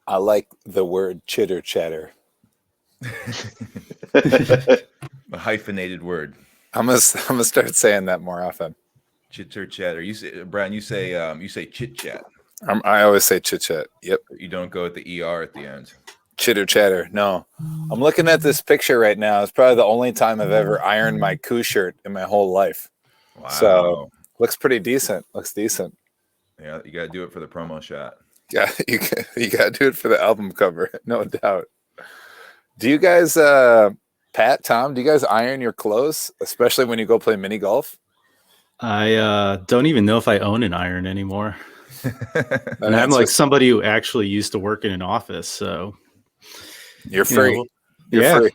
I like the word chitter chatter. A hyphenated word. I'm gonna start saying that more often. Chitter chatter. You say, Brian. You say chit chat. I always say chit chat. Yep. You don't go at the ER at the end. Chitter chatter. No. I'm looking at this picture right now. It's probably the only time I've ever ironed my coup shirt in my whole life. Wow. So looks pretty decent. Looks decent. Yeah, you got to do it for the promo shot. Yeah, you got to do it for the album cover, no doubt. Do you guys, Pat, Tom, do you guys iron your clothes, especially when you go play mini golf? I don't even know if I own an iron anymore. And I'm like somebody who actually used to work in an office, so you're free. You're free.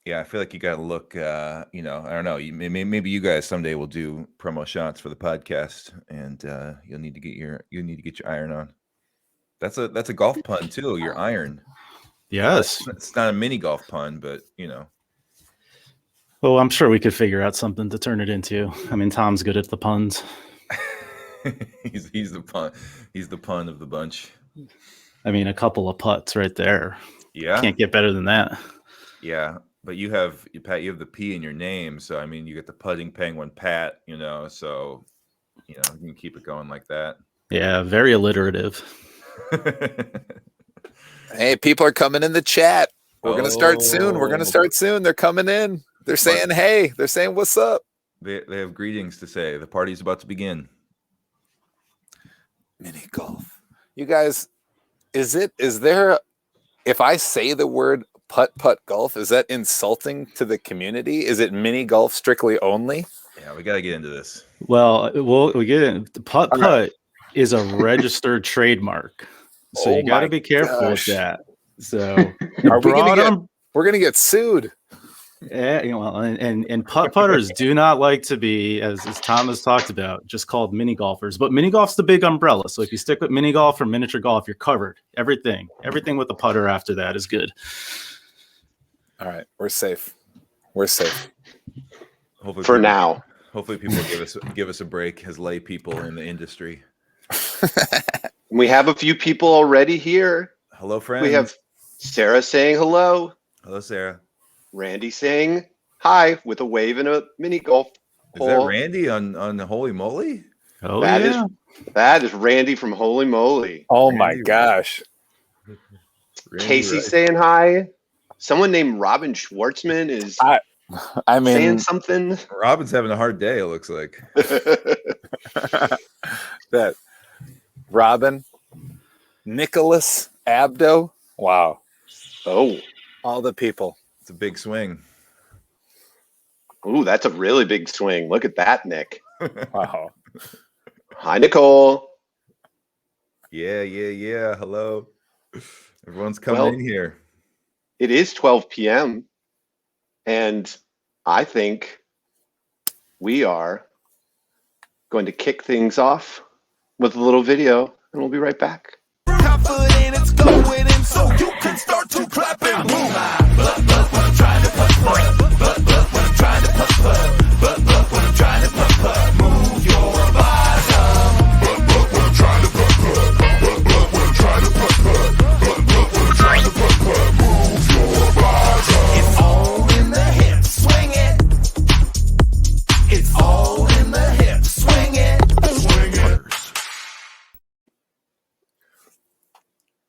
Yeah, I feel like you got to look. I don't know. Maybe you guys someday will do promo shots for the podcast, and you'll need to get your iron on. That's a golf pun too. Your iron. Yes, it's not a mini golf pun, but Well, I'm sure we could figure out something to turn it into. I mean, Tom's good at the puns. he's the pun. He's the pun of the bunch. I mean, a couple of putts right there. Yeah, can't get better than that. Yeah, but Pat, you have the P in your name, so I mean, you get the putting penguin Pat. So you can keep it going like that. Yeah, very alliterative. Hey, people are coming in the chat. We're going to start soon. They're coming in. They're saying, hey. They're saying, what's up? They have greetings to say. The party's about to begin. Mini golf. You guys, if I say the word putt golf, is that insulting to the community? Is it mini golf strictly only? Yeah, we got to get into this. Well, we get in. The putt is a registered trademark. So you got to be careful with that. So we're going to get sued. Yeah, and putters do not like to be, as Tom has talked about, just called mini golfers. But mini golf's the big umbrella. So if you stick with mini golf or miniature golf, you're covered. Everything with the putter after that is good. All right, we're safe. Hopefully now. Hopefully people give us a break as lay people in the industry. We have a few people already here. Hello, friends. We have Sarah saying hello. Hello, Sarah. Randy saying hi with a wave and a mini golf hole. Is that Randy on Holy Moly? Oh, that is Randy from Holy Moly. Oh, my gosh. Casey saying hi. Someone named Robin Schwartzman is saying something. Robin's having a hard day, it looks like. That Robin, Nicholas Abdo. Wow. Oh. All the people. It's a big swing. Ooh, that's a really big swing. Look at that, Nick. Wow. Hi, Nicole. Yeah. Hello. Everyone's coming in here. It is 12 p.m. And I think we are going to kick things off with a little video, and we'll be right back. Confident it's going in, so you can start to clap and move. But when I'm trying to putt, but when I'm trying to putt, but when I'm trying to putt, move your bottom. But when I'm trying to putt, but when I'm trying to putt, but when I'm trying to putt, move your bottom. It's all in the hips, swing it. It's all in the hips, swing it, swingers.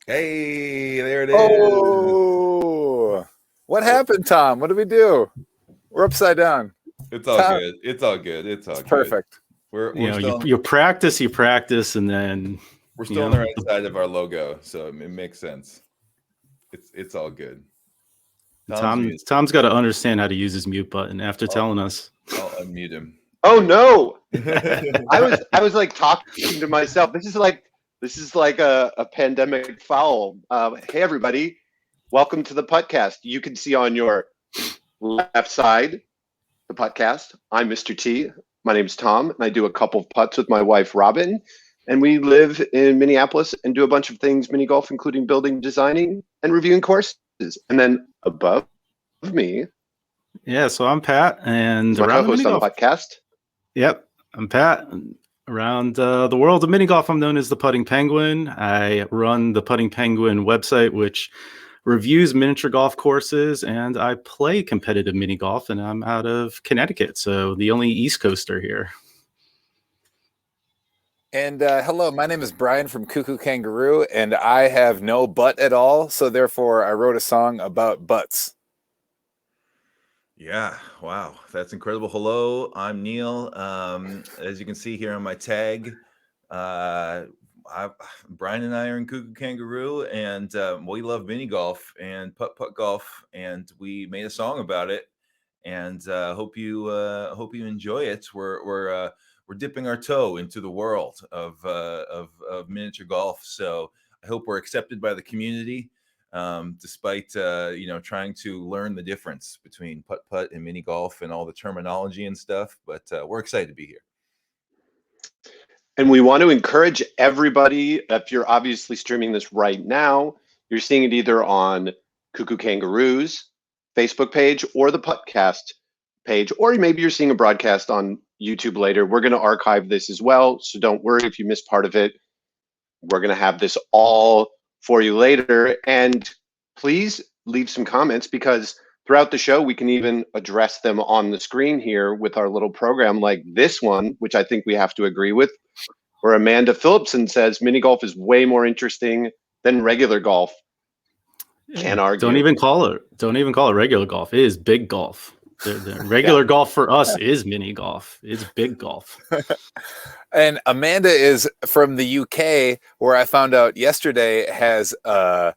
Hey, there it is. Oh, what happened, Tom? What did we do? We're upside down. It's all good. It's all good. It's perfect. You practice, and then we're still on the right side of our logo, so it makes sense. It's all good. Tom's got to understand how to use his mute button after telling us. I'll unmute him. Oh no! I was like talking to myself. This is like a pandemic foul. Hey everybody, welcome to the Puttcast. You can see on your left side the Puttcast. I'm Mr. T. My name's Tom, and I do a couple of putts with my wife Robin, and we live in Minneapolis and do a bunch of things mini golf, including building, designing, and reviewing courses. And then above me, so I'm Pat, and my co-host on the Puttcast. Yep, I'm Pat. Around the world of mini golf, I'm known as the Putting Penguin. I run the Putting Penguin website, which reviews miniature golf courses, and I play competitive mini golf, and I'm out of Connecticut, so the only East Coaster here. And hello, my name is Brian from Cuckoo Kangaroo, and I have no butt at all, so therefore I wrote a song about butts. Yeah, wow, that's incredible. Hello, I'm Neil. As you can see here on my tag, Brian and I are in Cuckoo Kangaroo, and we love mini golf and putt golf, and we made a song about it. And hope you enjoy it. We're dipping our toe into the world of miniature golf, so I hope we're accepted by the community. Despite trying to learn the difference between putt and mini golf and all the terminology and stuff, but we're excited to be here. And we want to encourage everybody, if you're obviously streaming this right now, you're seeing it either on Cuckoo Kangaroo's Facebook page or the Puttcast page, or maybe you're seeing a broadcast on YouTube later. We're going to archive this as well, so don't worry if you missed part of it. We're going to have this all for you later. And please leave some comments, because throughout the show, we can even address them on the screen here with our little program like this one, which I think we have to agree with, where Amanda Phillipson says mini golf is way more interesting than regular golf. Can't argue. Don't even call it regular golf. It is big golf. The regular golf for us is mini golf. It's big golf. And Amanda is from the UK, where I found out yesterday has a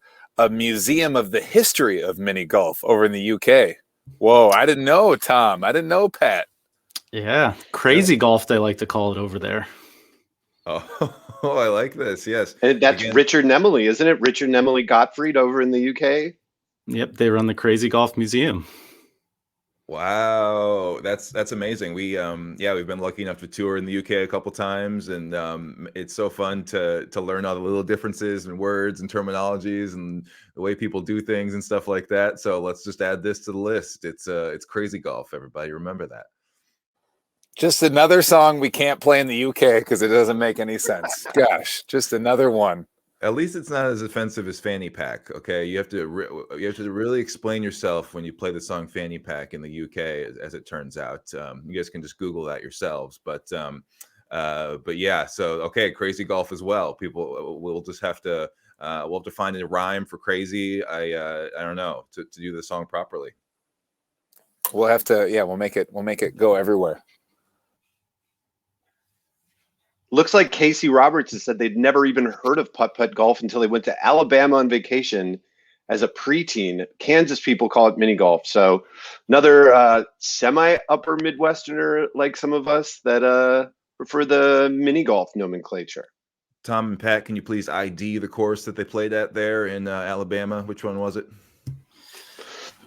museum of the history of mini golf over in the UK. Whoa, I didn't know, Tom. I didn't know, Pat. Yeah, crazy golf, they like to call it over there. Oh, I like this. Yes. And that's Richard and Emily, isn't it? Richard and Emily Gottfried over in the UK. Yep, they run the Crazy Golf Museum. Wow, that's amazing. We've been lucky enough to tour in the UK a couple times, and it's so fun to learn all the little differences and words and terminologies and the way people do things and stuff like that. So let's just add this to the list. It's crazy golf. Everybody, remember that. Just another song we can't play in the UK because it doesn't make any sense. Gosh, just another one. At least it's not as offensive as Fanny Pack. Okay, you have to really explain yourself when you play the song Fanny Pack in the UK, as it turns out. You guys can just Google that yourselves. But yeah. So okay, crazy golf as well. People will just have to we'll have to find a rhyme for crazy. I don't know, to do the song properly. We'll have to. Yeah, we'll make it go everywhere. Looks like Casey Roberts has said they'd never even heard of putt golf until they went to Alabama on vacation as a preteen. Kansas people call it mini golf. So another semi-upper Midwesterner like some of us that prefer the mini golf nomenclature. Tom and Pat, can you please ID the course that they played at there in Alabama? Which one was it?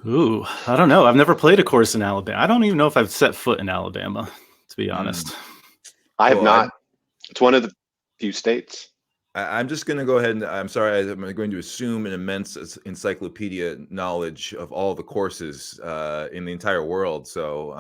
Ooh, I don't know. I've never played a course in Alabama. I don't even know if I've set foot in Alabama, to be honest. I have not. It's one of the few states. I'm just going to go ahead and I'm sorry, I'm going to assume an immense encyclopedia knowledge of all the courses in the entire world. So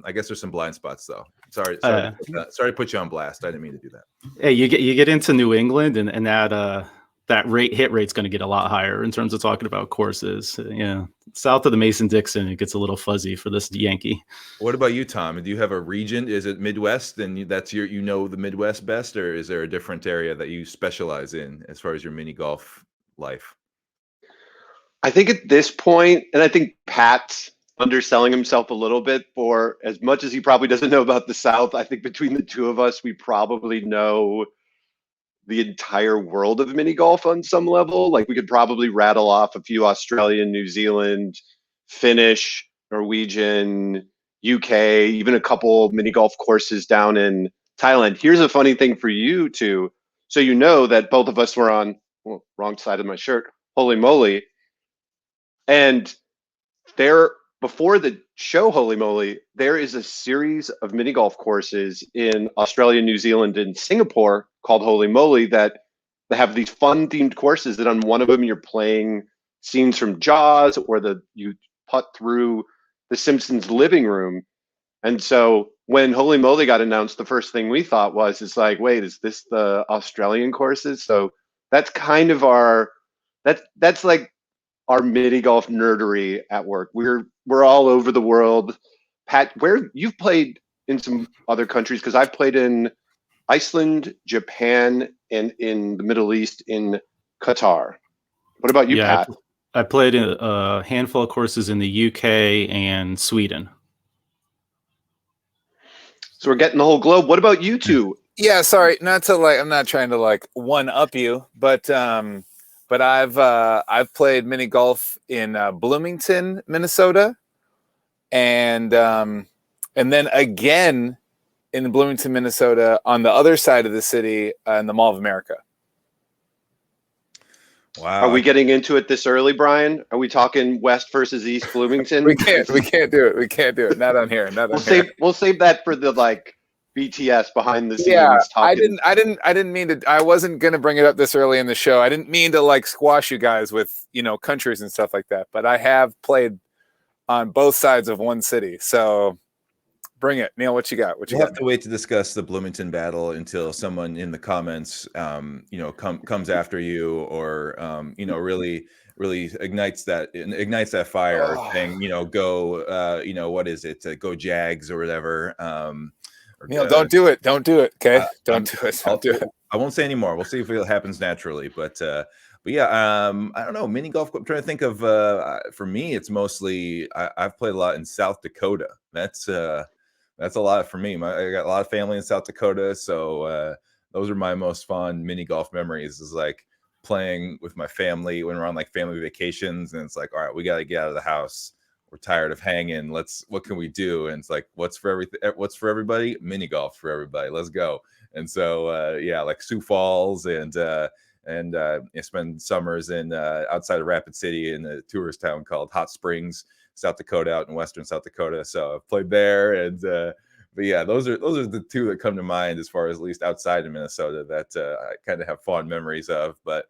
I guess there's some blind spots, though. Sorry to put you on blast. I didn't mean to do that. Hey, you get into New England, and that hit rate's going to get a lot higher in terms of talking about courses. Yeah, south of the Mason-Dixon, it gets a little fuzzy for this Yankee. What about you, Tom? Do you have a region? Is it Midwest? And that's the Midwest best, or is there a different area that you specialize in as far as your mini golf life? I think at this point, and I think Pat's underselling himself a little bit, for as much as he probably doesn't know about the South, I think between the two of us, we probably know the entire world of mini golf on some level. Like, we could probably rattle off a few Australian, New Zealand, Finnish, Norwegian, UK, even a couple mini golf courses down in Thailand. Here's a funny thing for you two. So you know that both of us were on, wrong side of my shirt, Holy Moly. And before the show Holy Moly, there is a series of mini golf courses in Australia, New Zealand, and Singapore called Holy Moly that have these fun themed courses that on one of them you're playing scenes from Jaws, or you putt through the Simpsons living room. And so when Holy Moly got announced, the first thing we thought was, it's like, wait, is this the Australian courses? So that's kind of that's like our mini golf nerdery at work. We're all over the world. Pat, where you've played in some other countries, because I've played in Iceland, Japan, and in the Middle East in Qatar. What about you, Yeah, Pat? I played a handful of courses in the UK and Sweden. So we're getting the whole globe. What about you two? Yeah, sorry, not to like. I'm not trying to like one up you, but I've played mini golf in Bloomington, Minnesota, and then again in Bloomington, Minnesota, on the other side of the city in the Mall of America. Wow. Are we getting into it this early, Brian? Are we talking West versus East Bloomington? We can't do it. We can't do it. Not on here. Not on here. We'll save that for the like BTS behind the scenes. Yeah, talking. I didn't mean to. I wasn't gonna bring it up this early in the show. I didn't mean to like squash you guys with countries and stuff like that. But I have played on both sides of one city. So bring it, Neil. What you got? What you We'll got? have to wait to discuss the Bloomington battle until someone in the comments, comes after you, or really ignites that fire, saying, go, what is it? Go Jags or whatever. Neil, don't do it. Don't do it. Okay, don't do it. Don't do it. I won't say anymore. We'll see if it happens naturally. But yeah, I don't know. Mini golf. I'm trying to think of. For me, it's mostly I've played a lot in South Dakota. That's a lot for me. I got a lot of family in South Dakota, so those are my most fond mini golf memories. Is like playing with my family when we're on like family vacations, and it's like, all right, we got to get out of the house. We're tired of hanging. What can we do? And it's like, what's for everybody? Mini golf for everybody. Let's go. And so, yeah, like Sioux Falls and spend summers in outside of Rapid City in a tourist town called Hot Springs, South Dakota, out in western South Dakota. So I've played there, and but yeah, those are the two that come to mind as far as at least outside of Minnesota that I kind of have fond memories of. But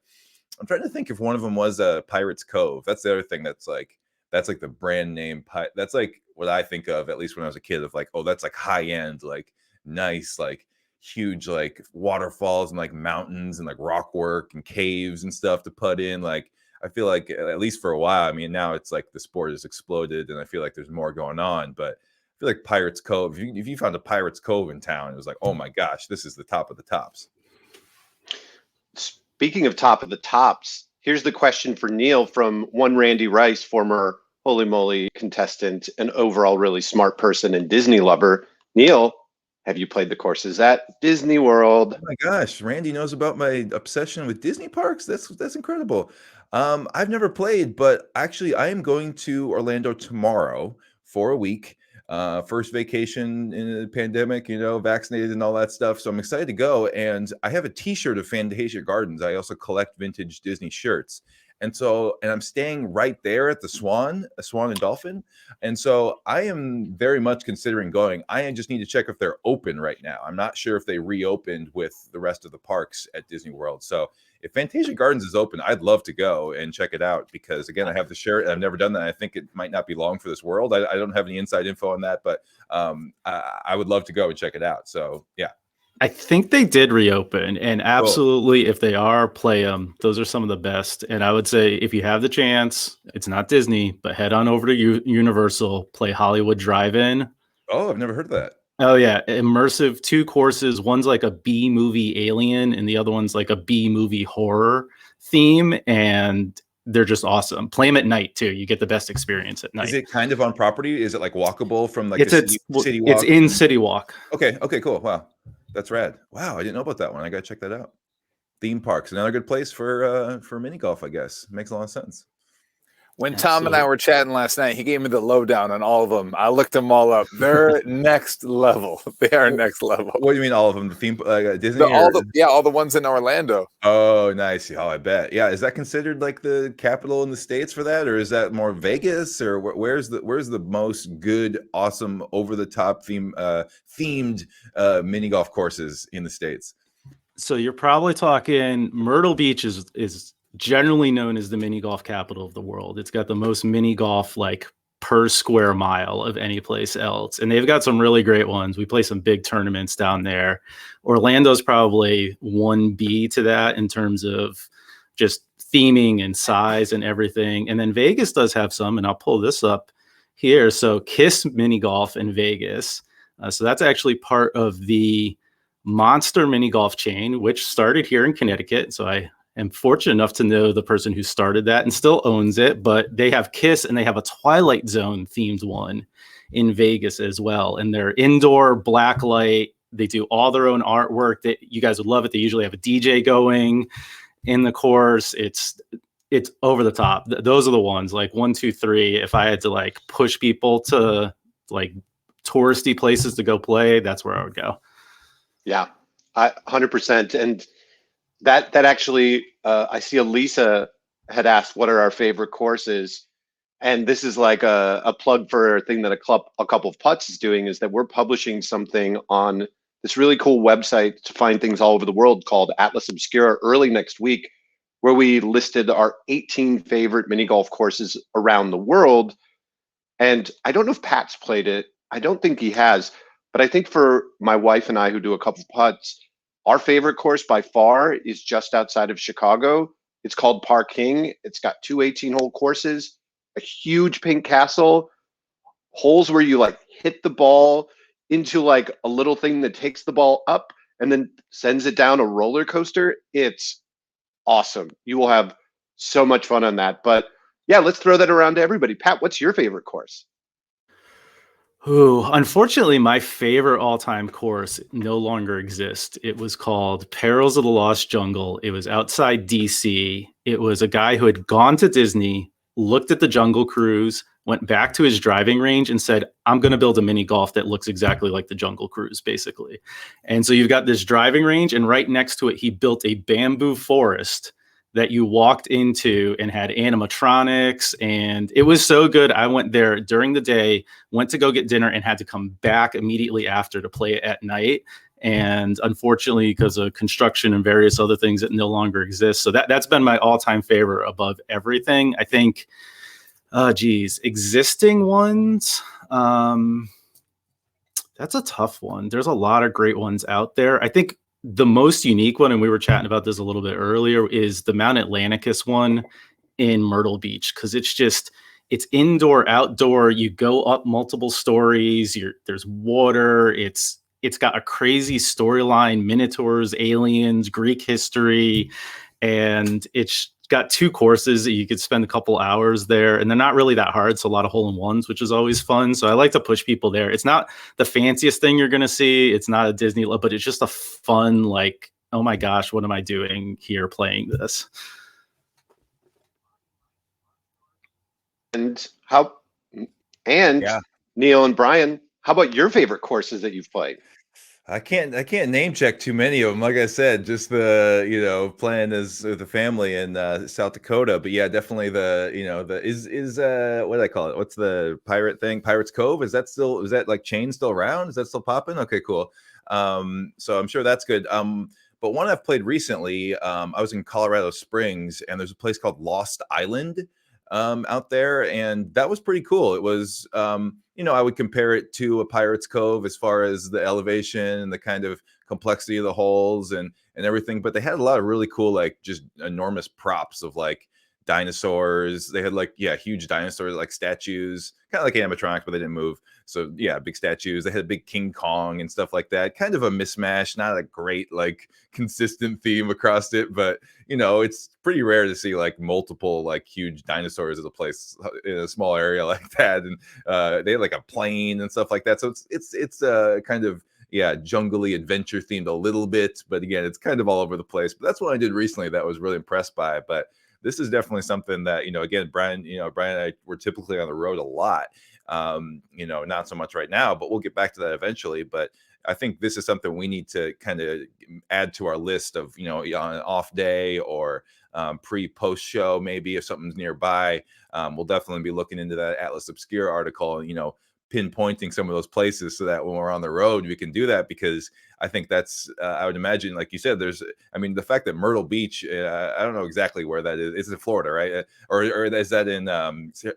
I'm trying to think if one of them was Pirates Cove. That's the other thing that's like the brand name. That's like what I think of, at least when I was a kid, of like, oh, that's like high end, like nice, like huge, like waterfalls and like mountains and like rock work and caves and stuff to putt in. Like, I feel like at least for a while, I mean, now it's like the sport has exploded and I feel like there's more going on, but I feel like Pirates Cove, if you found a Pirates Cove in town, it was like, oh my gosh, this is the top of the tops. Speaking of top of the tops, here's the question for Neil from one Randy Rice, former Holy Moly contestant, an overall really smart person and Disney lover. Neil, have you played the courses at Disney World? Oh my gosh, Randy knows about my obsession with Disney parks. That's incredible. I've never played, but actually I am going to Orlando tomorrow for a week. First vacation in the pandemic, vaccinated and all that stuff. So I'm excited to go. And I have a t-shirt of Fantasia Gardens. I also collect vintage Disney shirts. And I'm staying right there at the Swan and Dolphin. And so I am very much considering going. I just need to check if they're open right now. I'm not sure if they reopened with the rest of the parks at Disney World. So if Fantasia Gardens is open, I'd love to go and check it out because, again, I have the shirt. I've never done that. I think it might not be long for this world. I don't have any inside info on that, but I would love to go and check it out. So, yeah. I think they did reopen, and absolutely, if they are, play them. Those are some of the best. And I would say if you have the chance, it's not Disney, but head on over to Universal, play Hollywood Drive-In. Oh, I've never heard of that. Oh, yeah. Immersive 2 courses. One's like a B movie alien, and the other one's like a B movie horror theme. And they're just awesome. Play them at night, too. You get the best experience at night. Is it kind of on property? Is it like walkable from like it's City Walk? It's in City Walk. Okay, cool. Wow. That's rad. Wow, I didn't know about that one. I got to check that out. Theme parks, another good place for mini golf, I guess. Makes a lot of sense. When Tom and I were chatting last night, he gave me the lowdown on all of them. I looked them all up. They're next level. They are next level. What do you mean all of them? The theme Disney? All the ones in Orlando. Oh, nice. Oh, I bet. Yeah, is that considered like the capital in the States for that, or is that more Vegas, or where's the most good, awesome, over the top themed mini golf courses in the States? So you're probably talking Myrtle Beach is generally known as the mini golf capital of the world. It's got the most mini golf like per square mile of any place else. And they've got some really great ones. We play some big tournaments down there. Orlando's probably 1B to that in terms of just theming and size and everything. And then Vegas does have some, and I'll pull this up here. So Kiss Mini Golf in Vegas. So that's actually part of the Monster Mini Golf chain, which started here in Connecticut. So I am fortunate enough to know the person who started that and still owns it. But they have Kiss, and they have a Twilight Zone themed one in Vegas as well. And they're indoor black light. They do all their own artwork. That you guys would love it. They usually have a DJ going in the course. It's over the top. Those are the ones, like 1, 2, 3. If I had to like push people to like touristy places to go play, that's where I would go. Yeah, 100%. And that actually, I see Elisa had asked what are our favorite courses. And this is like a plug for a thing that a couple of Putts is doing, is that we're publishing something on this really cool website to find things all over the world called Atlas Obscura early next week, where we listed our 18 favorite mini golf courses around the world. And I don't know if Pat's played it. I don't think he has. But I think for my wife and I, who do a couple of putts, our favorite course by far is just outside of Chicago. It's called Parking. It's got 2 18-hole courses, a huge pink castle, holes where you like hit the ball into like a little thing that takes the ball up and then sends it down a roller coaster. It's awesome. You will have so much fun on that. But yeah, let's throw that around to everybody. Pat, what's your favorite course? Ooh, unfortunately, my favorite all-time course no longer exists. It was called Perils of the Lost Jungle. It was outside DC. It was a guy who had gone to Disney, looked at the Jungle Cruise, went back to his driving range and said, I'm going to build a mini golf that looks exactly like the Jungle Cruise, basically. And so you've got this driving range, and right next to it, he built a bamboo forest that you walked into and had animatronics, and it was so good. I went there during the day, went to go get dinner, and had to come back immediately after to play it at night. And unfortunately, because of construction and various other things, that no longer exist. So that's been my all-time favorite above everything. I think, existing ones, that's a tough one. There's a lot of great ones out there. I think the most unique one, and we were chatting about this a little bit earlier, is the Mount Atlanticus one in Myrtle Beach, because it's indoor, outdoor. You go up multiple stories. There's water. It's got a crazy storyline: minotaurs, aliens, Greek history, and it's got 2 courses that you could spend a couple hours there, and they're not really that hard. So a lot of hole-in-ones, which is always fun. So I like to push people there. It's not the fanciest thing you're going to see. It's not a Disney, but it's just a fun, like, oh my gosh, what am I doing here playing this? And Yeah. Neil and Brian, how about your favorite courses that you've played? I can't name check too many of them. Like I said, just the playing as with the family in South Dakota. But yeah, definitely what do I call it? What's the pirate thing? Pirates Cove? Is that like chain still around? Is that still popping? Okay, cool. So I'm sure that's good. But one I've played recently, I was in Colorado Springs, and there's a place called Lost Island out there, and that was pretty cool. It was I would compare it to a Pirates Cove as far as the elevation and the kind of complexity of the holes and everything, but they had a lot of really cool, like, just enormous props of like dinosaurs. They had huge dinosaurs, like statues, kind of like animatronics, but they didn't move. So yeah, big statues. They had a big King Kong and stuff like that. Kind of a mismatch, not a great like consistent theme across it, but it's pretty rare to see like multiple like huge dinosaurs at a place in a small area like that. And they had like a plane and stuff like that. So it's kind of jungly adventure themed a little bit, but again, it's kind of all over the place. But that's what I did recently that I was really impressed by. But this is definitely something that, again, Brian and I were typically on the road a lot. Not so much right now, but we'll get back to that eventually. But I think this is something we need to kind of add to our list of, on an off day or post show, maybe if something's nearby. We'll definitely be looking into that Atlas Obscura article, pinpointing some of those places so that when we're on the road, we can do that, because I think that's I would imagine, like you said, I mean, the fact that Myrtle Beach, I don't know exactly where that is. It's in Florida, right? Or is that in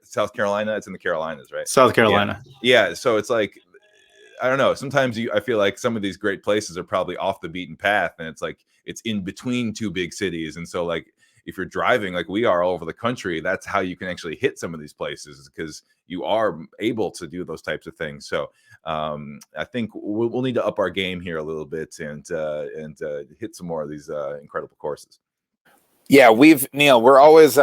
South Carolina? It's in the Carolinas, right? South Carolina. Yeah. So it's like, I don't know. Sometimes I feel like some of these great places are probably off the beaten path, and it's like it's in between two big cities. And so, like, if you're driving like we are all over the country, that's how you can actually hit some of these places, because you are able to do those types of things. So I think we'll need to up our game here a little bit and hit some more of these incredible courses. Yeah, Neil, we're always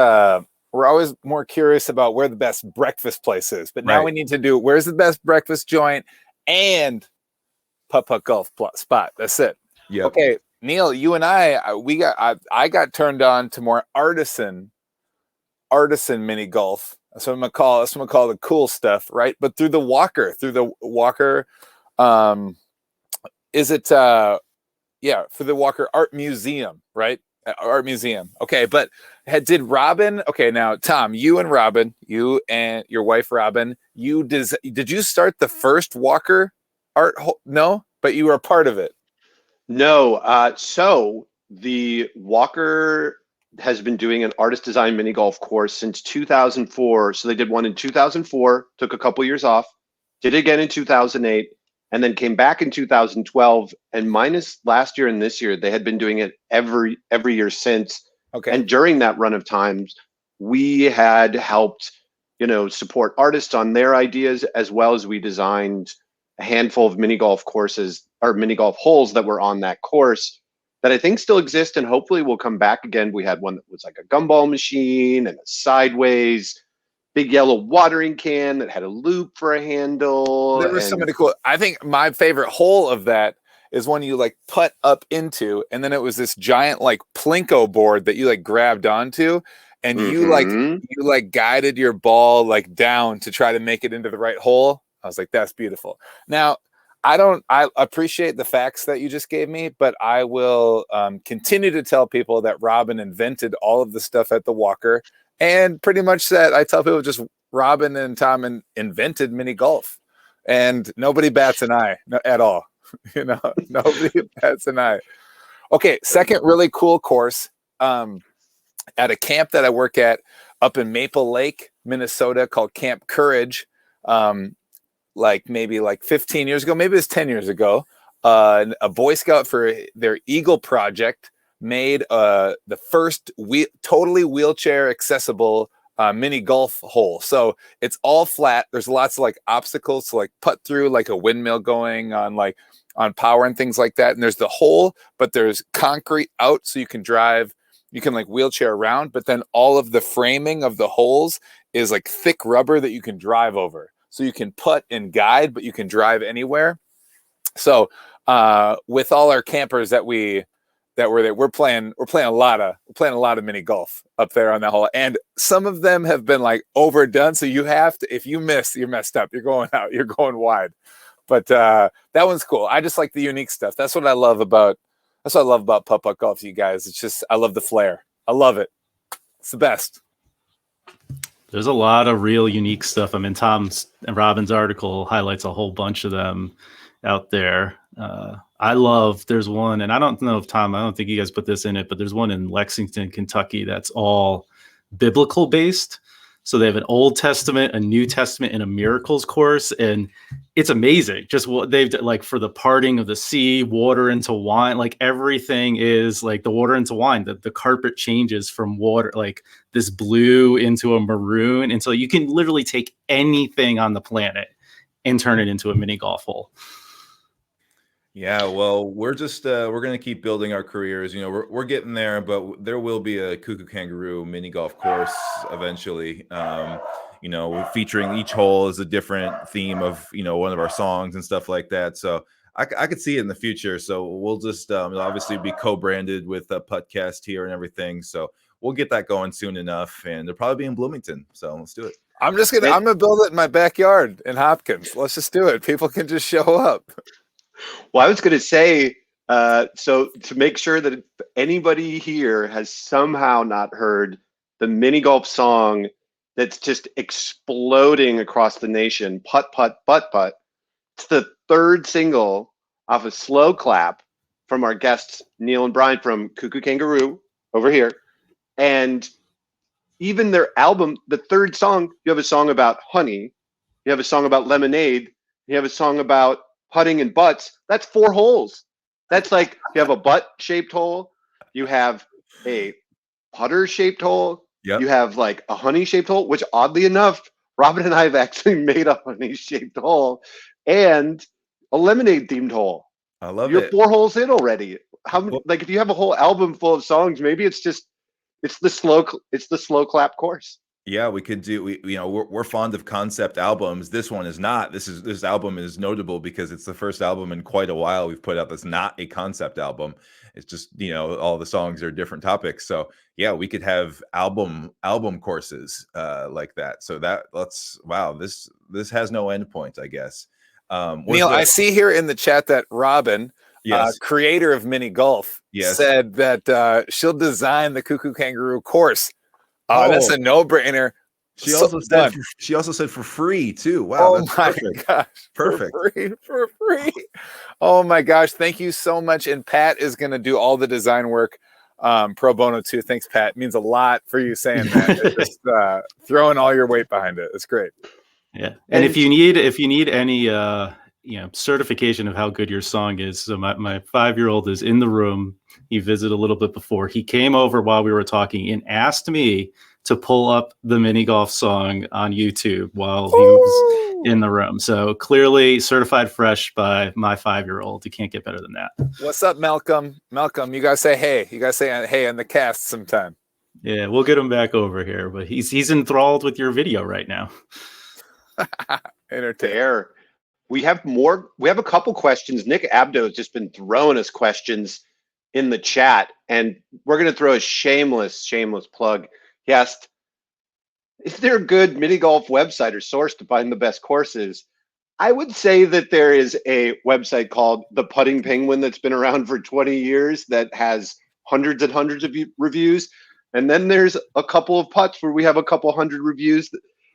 more curious about where the best breakfast place is, but now Right. we need to do where's the best breakfast joint and putt golf spot. That's it. Yep. Okay, Neil, you and I got turned on to more artisan mini golf. That's what I'm gonna call the cool stuff, right? But through the Walker, is it for the Walker Art Museum, right? Art Museum. Okay, but did Robin? Okay, now Tom, you and your wife Robin, did you start the first Walker art? No, but you were a part of it. No. So the Walker has been doing an artist design mini golf course since 2004. So they did one in 2004, took a couple years off, did it again in 2008, and then came back in 2012. And minus last year and this year, they had been doing it every year since. Okay. And during that run of times, we had helped, support artists on their ideas, as well as we designed a handful of mini golf courses or mini golf holes that were on that course that I think still exist and hopefully will come back again. We had one that was like a gumball machine and a sideways big yellow watering can that had a loop for a handle. There was so many cool. I think my favorite hole of that is when you like putt up into, and then it was this giant like plinko board that you like grabbed onto, and you like guided your ball like down to try to make it into the right hole. I was like, that's beautiful. Now, I appreciate the facts that you just gave me, but I will continue to tell people that Robin invented all of the stuff at the Walker, and pretty much that I tell people just Robin and Tom invented mini golf, and nobody bats an eye at all. Nobody bats an eye. Okay, second really cool course at a camp that I work at up in Maple Lake, Minnesota, called Camp Courage. Maybe 15 years ago, maybe it was 10 years ago, a Boy Scout for their Eagle project made the first totally wheelchair accessible mini golf hole. So it's all flat. There's lots of like obstacles to like putt through, like a windmill going on power and things like that. And there's the hole, but there's concrete out so you can drive. You can like wheelchair around, but then all of the framing of the holes is like thick rubber that you can drive over. So you can putt and guide, but you can drive anywhere. So with all our campers that were there, we're playing a lot of mini golf up there on that hole. And some of them have been like overdone. So you have to, if you miss, you're messed up. You're going out, you're going wide. But that one's cool. I just like the unique stuff. That's what I love about putt golf, you guys. It's just, I love the flair. I love it. It's the best. There's a lot of real unique stuff. I mean, Tom's and Robin's article highlights a whole bunch of them out there. There's one, and I don't know if Tom, I don't think you guys put this in it, but there's one in Lexington, Kentucky that's all biblical based. So they have an Old Testament, a New Testament, and a miracles course. And it's amazing. Just what they've done, like for the parting of the sea, water into wine, like everything is like the water into wine. The carpet changes from water, like this blue into a maroon. And so you can literally take anything on the planet and turn it into a mini golf hole. Yeah, well, we're just we're gonna keep building our careers. We're getting there, but there will be a Cuckoo Kangaroo mini golf course eventually. Featuring each hole as a different theme of one of our songs and stuff like that. So I could see it in the future. So we'll just obviously be co-branded with Puttcast here and everything. So we'll get that going soon enough, and they'll probably be in Bloomington. So let's do it. I'm gonna build it in my backyard in Hopkins. Let's just do it. People can just show up. Well, I was going to say, so to make sure that if anybody here has somehow not heard the mini golf song that's just exploding across the nation, Putt, Putt, Putt, Putt. It's the third single off a slow clap from our guests, Neil and Brian from Cuckoo Kangaroo over here. And even their album, the third song, you have a song about honey, you have a song about lemonade, you have a song about putting and butts. That's 4 holes. That's like you have a butt-shaped hole, you have a putter-shaped hole, Yep. you have like a honey-shaped hole, which oddly enough, Robin and I have actually made a honey-shaped hole, and a lemonade-themed hole. I love You're it. 4 holes in already. How many? Well- Like if you have a whole album full of songs, maybe it's the slow clap course. Yeah, we could do. We're fond of concept albums. This one is not. This album is notable because it's the first album in quite a while we've put out that's not a concept album. It's just all the songs are different topics. So yeah, we could have album courses like that. So this has no endpoint, I guess. Neil, I see here in the chat that Robin, Yes. creator of Mini Golf, Yes. said that she'll design the Cuckoo Kangaroo course. That's a no-brainer. She also said for free too. Wow, that's my perfect. gosh. Perfect. For free. Oh my gosh. Thank you so much. And Pat is going to do all the design work pro bono too. Thanks, Pat. It means a lot for you saying that. It's just throwing all your weight behind it. It's great. Yeah. And if you need any certification of how good your song is, so my 5-year-old is in the room. He visited a little bit before. He came over while we were talking and asked me to pull up the Mini Golf song on YouTube while he was in the room. So clearly certified fresh by my 5-year-old. You can't get better than that. What's up, Malcolm? Malcolm, you gotta say hey. You gotta say hey on the cast sometime. Yeah, we'll get him back over here, but he's enthralled with your video right now. Entertaining. There. We have more. We have a couple questions. Nick Abdo has just been throwing us questions in the chat, and we're going to throw a shameless plug. He asked, is there a good mini golf website or source to find the best courses? I would say that there is a website called The Putting Penguin that's been around for 20 years that has hundreds and hundreds of reviews. And then there's a couple of putts where we have a couple hundred reviews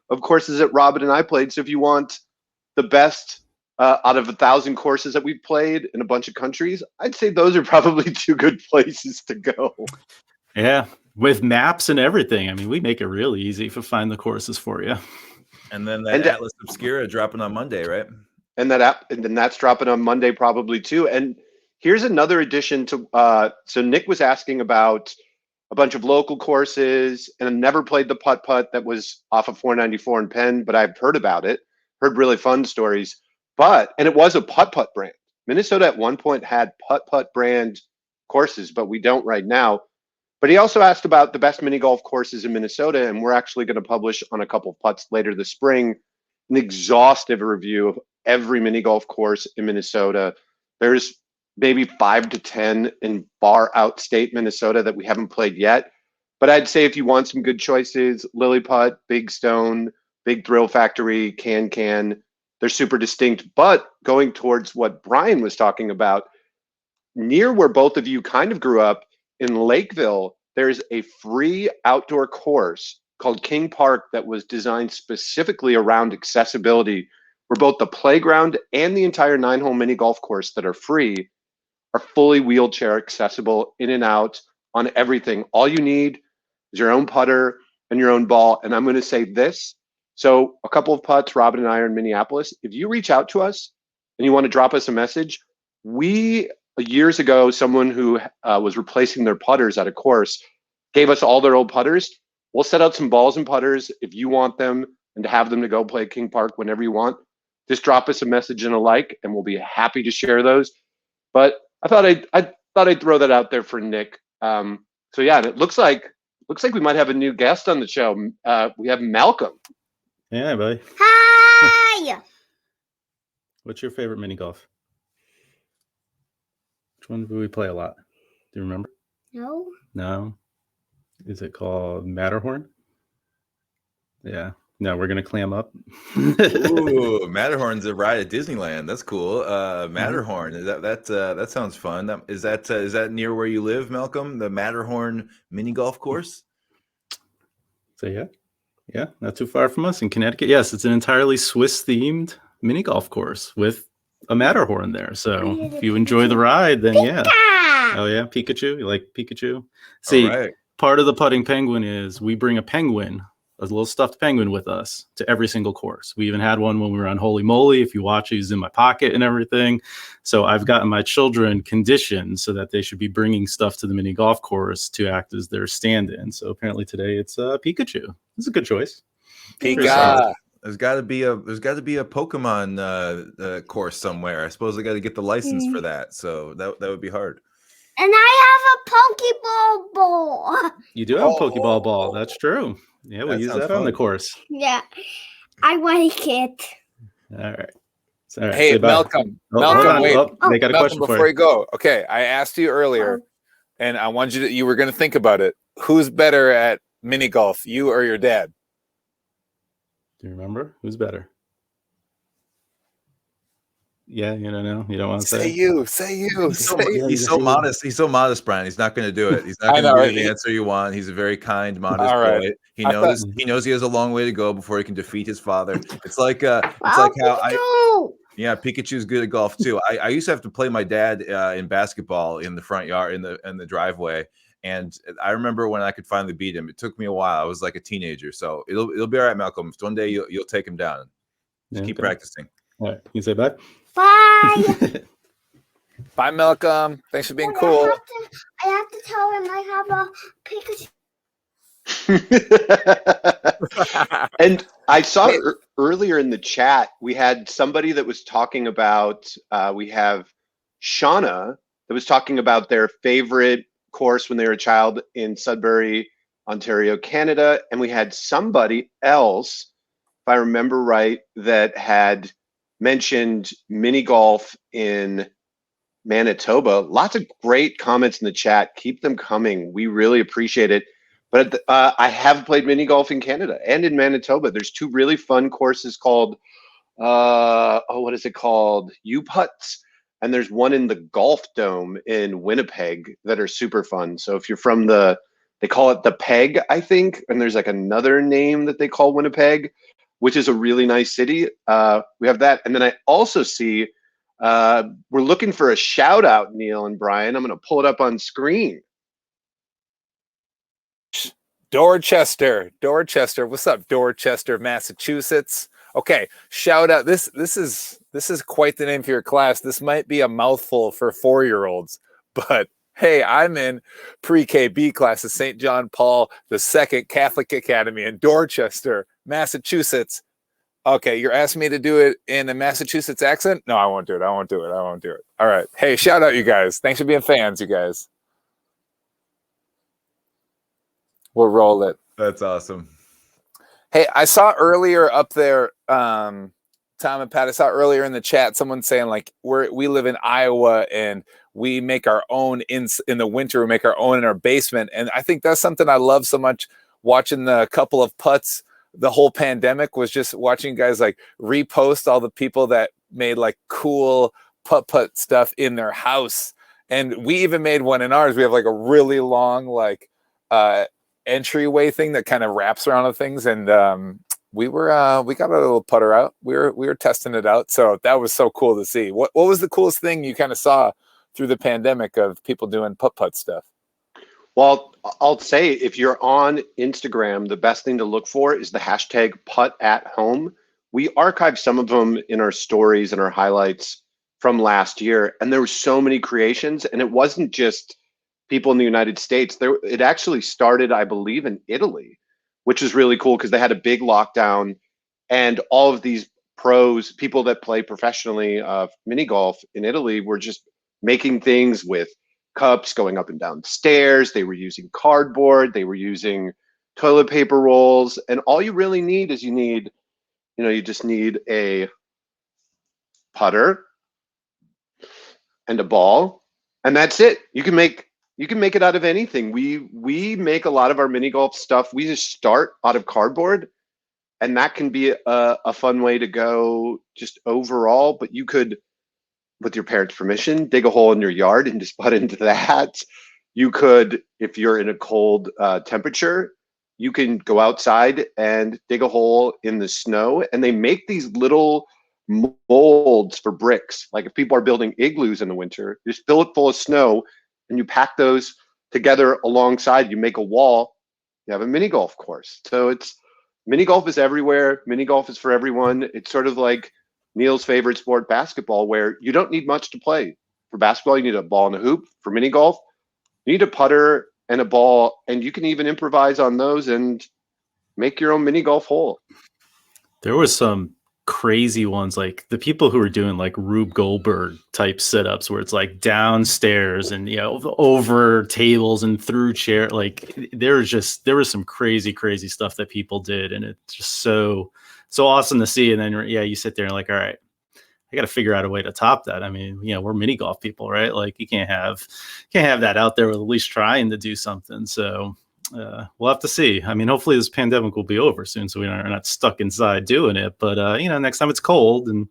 of courses that Robin and I played. So if you want the best out of 1,000 courses that we've played in a bunch of countries, I'd say those are probably 2 good places to go. Yeah, with maps and everything. I mean, we make it really easy to find the courses for you. And then that Atlas Obscura dropping on Monday, right? And then that's dropping on Monday probably too. And here's another addition to. So Nick was asking about a bunch of local courses, and I never played the Putt that was off of 494 in Penn, but I've heard about it. Heard really fun stories. And it was a Putt brand. Minnesota at one point had Putt brand courses, but we don't right now. But he also asked about the best mini golf courses in Minnesota, and we're actually going to publish on a couple of putts later this spring an exhaustive review of every mini golf course in Minnesota. There's maybe 5 to 10 in far out state Minnesota that we haven't played yet. But I'd say if you want some good choices, Lily Putt, Big Stone, Big Thrill Factory, Can, they're super distinct. But going towards what Brian was talking about, near where both of you kind of grew up, in Lakeville, there's a free outdoor course called King Park that was designed specifically around accessibility, where both the playground and the entire 9-hole mini golf course that are free are fully wheelchair accessible, in and out on everything. All you need is your own putter and your own ball. And I'm going to say this. So a couple of putts, Robin and I are in Minneapolis. If you reach out to us and you want to drop us a message, years ago, someone who was replacing their putters at a course gave us all their old putters. We'll set out some balls and putters if you want them and to have them to go play at King Park whenever you want. Just drop us a message and a like, and we'll be happy to share those. But I thought I'd throw that out there for Nick. So yeah, and it looks like we might have a new guest on the show. We have Malcolm. Yeah, buddy. Hi. What's your favorite mini golf? Which one do we play a lot? Do you remember? No. No. Is it called Matterhorn? Yeah. No, we're gonna clam up. Ooh, Matterhorn's a ride at Disneyland. That's cool. Matterhorn, is that sounds fun. Is that near where you live, Malcolm? The Matterhorn mini golf course? So yeah, not too far from us in Connecticut. Yes, it's an entirely Swiss themed mini golf course with a Matterhorn there. So if you enjoy the ride, then yeah. Oh yeah, Pikachu. You like Pikachu? See, right. part of the putting penguin is we bring a penguin, a little stuffed penguin, with us to every single course. We even had one when we were on Holy Moly. If you watch, he's in my pocket and everything. So I've gotten my children conditioned so that they should be bringing stuff to the mini golf course to act as their stand-in. So apparently today it's Pikachu. It's a good choice. Pika. There's got to be a Pokemon course somewhere. I suppose I got to get the license for that. So that would be hard. And I have a Pokeball ball. You do have a Pokeball ball. That's true. Yeah, we'll That use sounds that on the fun. course. Yeah, I like it. All right. All right. Hey, say bye. Malcolm. Oh, hold Malcolm, on. wait. Oh, they got a Malcolm, question for before you. you go. Okay, I asked you earlier, and I wanted you were going to think about it. Who's better at mini golf, you or your dad? Do you remember? Who's better? Yeah, you don't know. You don't want to Say say. you. Say you. He's so, Say you. he's so modest. He's so modest, Brian. He's not going to do it. He's not I going to know, give you the he- answer you want. He's a very kind, modest All right. boy. He I knows he knows he has a long way to go before he can defeat his father. It's like how Pikachu's good at golf too. I used to have to play my dad in basketball in the front yard in the driveway, and I remember when I could finally beat him. It took me a while. I was like a teenager, so it'll be all right, Malcolm. One day you'll take him down. Just keep practicing. All right. You say bye. Bye. Bye, Malcolm. Thanks for being But cool. I have to tell him I have a Pikachu. And I saw earlier in the chat, we had somebody that was talking about, we have Shauna that was talking about their favorite course when they were a child in Sudbury, Ontario, Canada. And we had somebody else, if I remember right, that had mentioned mini golf in Manitoba. Lots of great comments in the chat. Keep them coming. We really appreciate it. But I have played mini golf in Canada and in Manitoba. There's two really fun courses called, what is it called? Putts. And there's one in the Golf Dome in Winnipeg that are super fun. So if you're from they call it the Peg, I think. And there's like another name that they call Winnipeg, which is a really nice city. We have that. And then I also see, we're looking for a shout out, Neil and Brian. I'm going to pull it up on screen. Dorchester. What's up, Dorchester, Massachusetts? Okay, shout out. This is quite the name for your class. This might be a mouthful for 4-year-olds, but hey, I'm in pre-K B class at St. John Paul II Catholic Academy in Dorchester, Massachusetts. Okay, you're asking me to do it in a Massachusetts accent? No, I won't do it. All right. Hey, shout out, you guys. Thanks for being fans, you guys. We'll roll it. That's awesome. Hey, I saw earlier up there, Tom and Pat, I saw earlier in the chat someone saying like we live in Iowa and we make our own in the winter. We make our own in our basement, and I think that's something I love so much. Watching the couple of putts, the whole pandemic was just watching guys like repost all the people that made like cool putt stuff in their house, and we even made one in ours. We have like a really long like entryway thing that kind of wraps around the things, and we got a little putter out. We were testing it out, so that was so cool to see. What was the coolest thing you kind of saw through the pandemic of people doing putt stuff? Well, I'll say if you're on Instagram, the best thing to look for is the hashtag #PuttAtHome. We archived some of them in our stories and our highlights from last year, and there were so many creations, and it wasn't just people in the United States. It actually started, I believe, in Italy, which is really cool because they had a big lockdown, and all of these pros, people that play professionally mini golf in Italy, were just making things with cups going up and down stairs. They were using cardboard. They were using toilet paper rolls, and all you really need is you just need a putter and a ball, and that's it. You can make it out of anything. We make a lot of our mini golf stuff. We just start out of cardboard, and that can be a fun way to go just overall. But you could, with your parents' permission, dig a hole in your yard and just putt into that. You could, if you're in a cold temperature, you can go outside and dig a hole in the snow. And they make these little molds for bricks. Like if people are building igloos in the winter, you just fill it full of snow and you pack those together alongside. You make a wall. You have a mini golf course. So it's mini golf is everywhere. Mini golf is for everyone. It's sort of like Neil's favorite sport, basketball, where you don't need much to play. For basketball, you need a ball and a hoop. For mini golf, you need a putter and a ball, and you can even improvise on those and make your own mini golf hole. There was some crazy ones, like the people who were doing like Rube Goldberg type setups where it's like downstairs and over tables and through chair. Like there was some crazy stuff that people did, and it's just so awesome to see. And then you sit there and like, all right, I got to figure out a way to top that. I mean, we're mini golf people, right? Like you can't have that out there with at least trying to do something. So we'll have to see. I mean, hopefully this pandemic will be over soon, so we're not stuck inside doing it. But next time it's cold and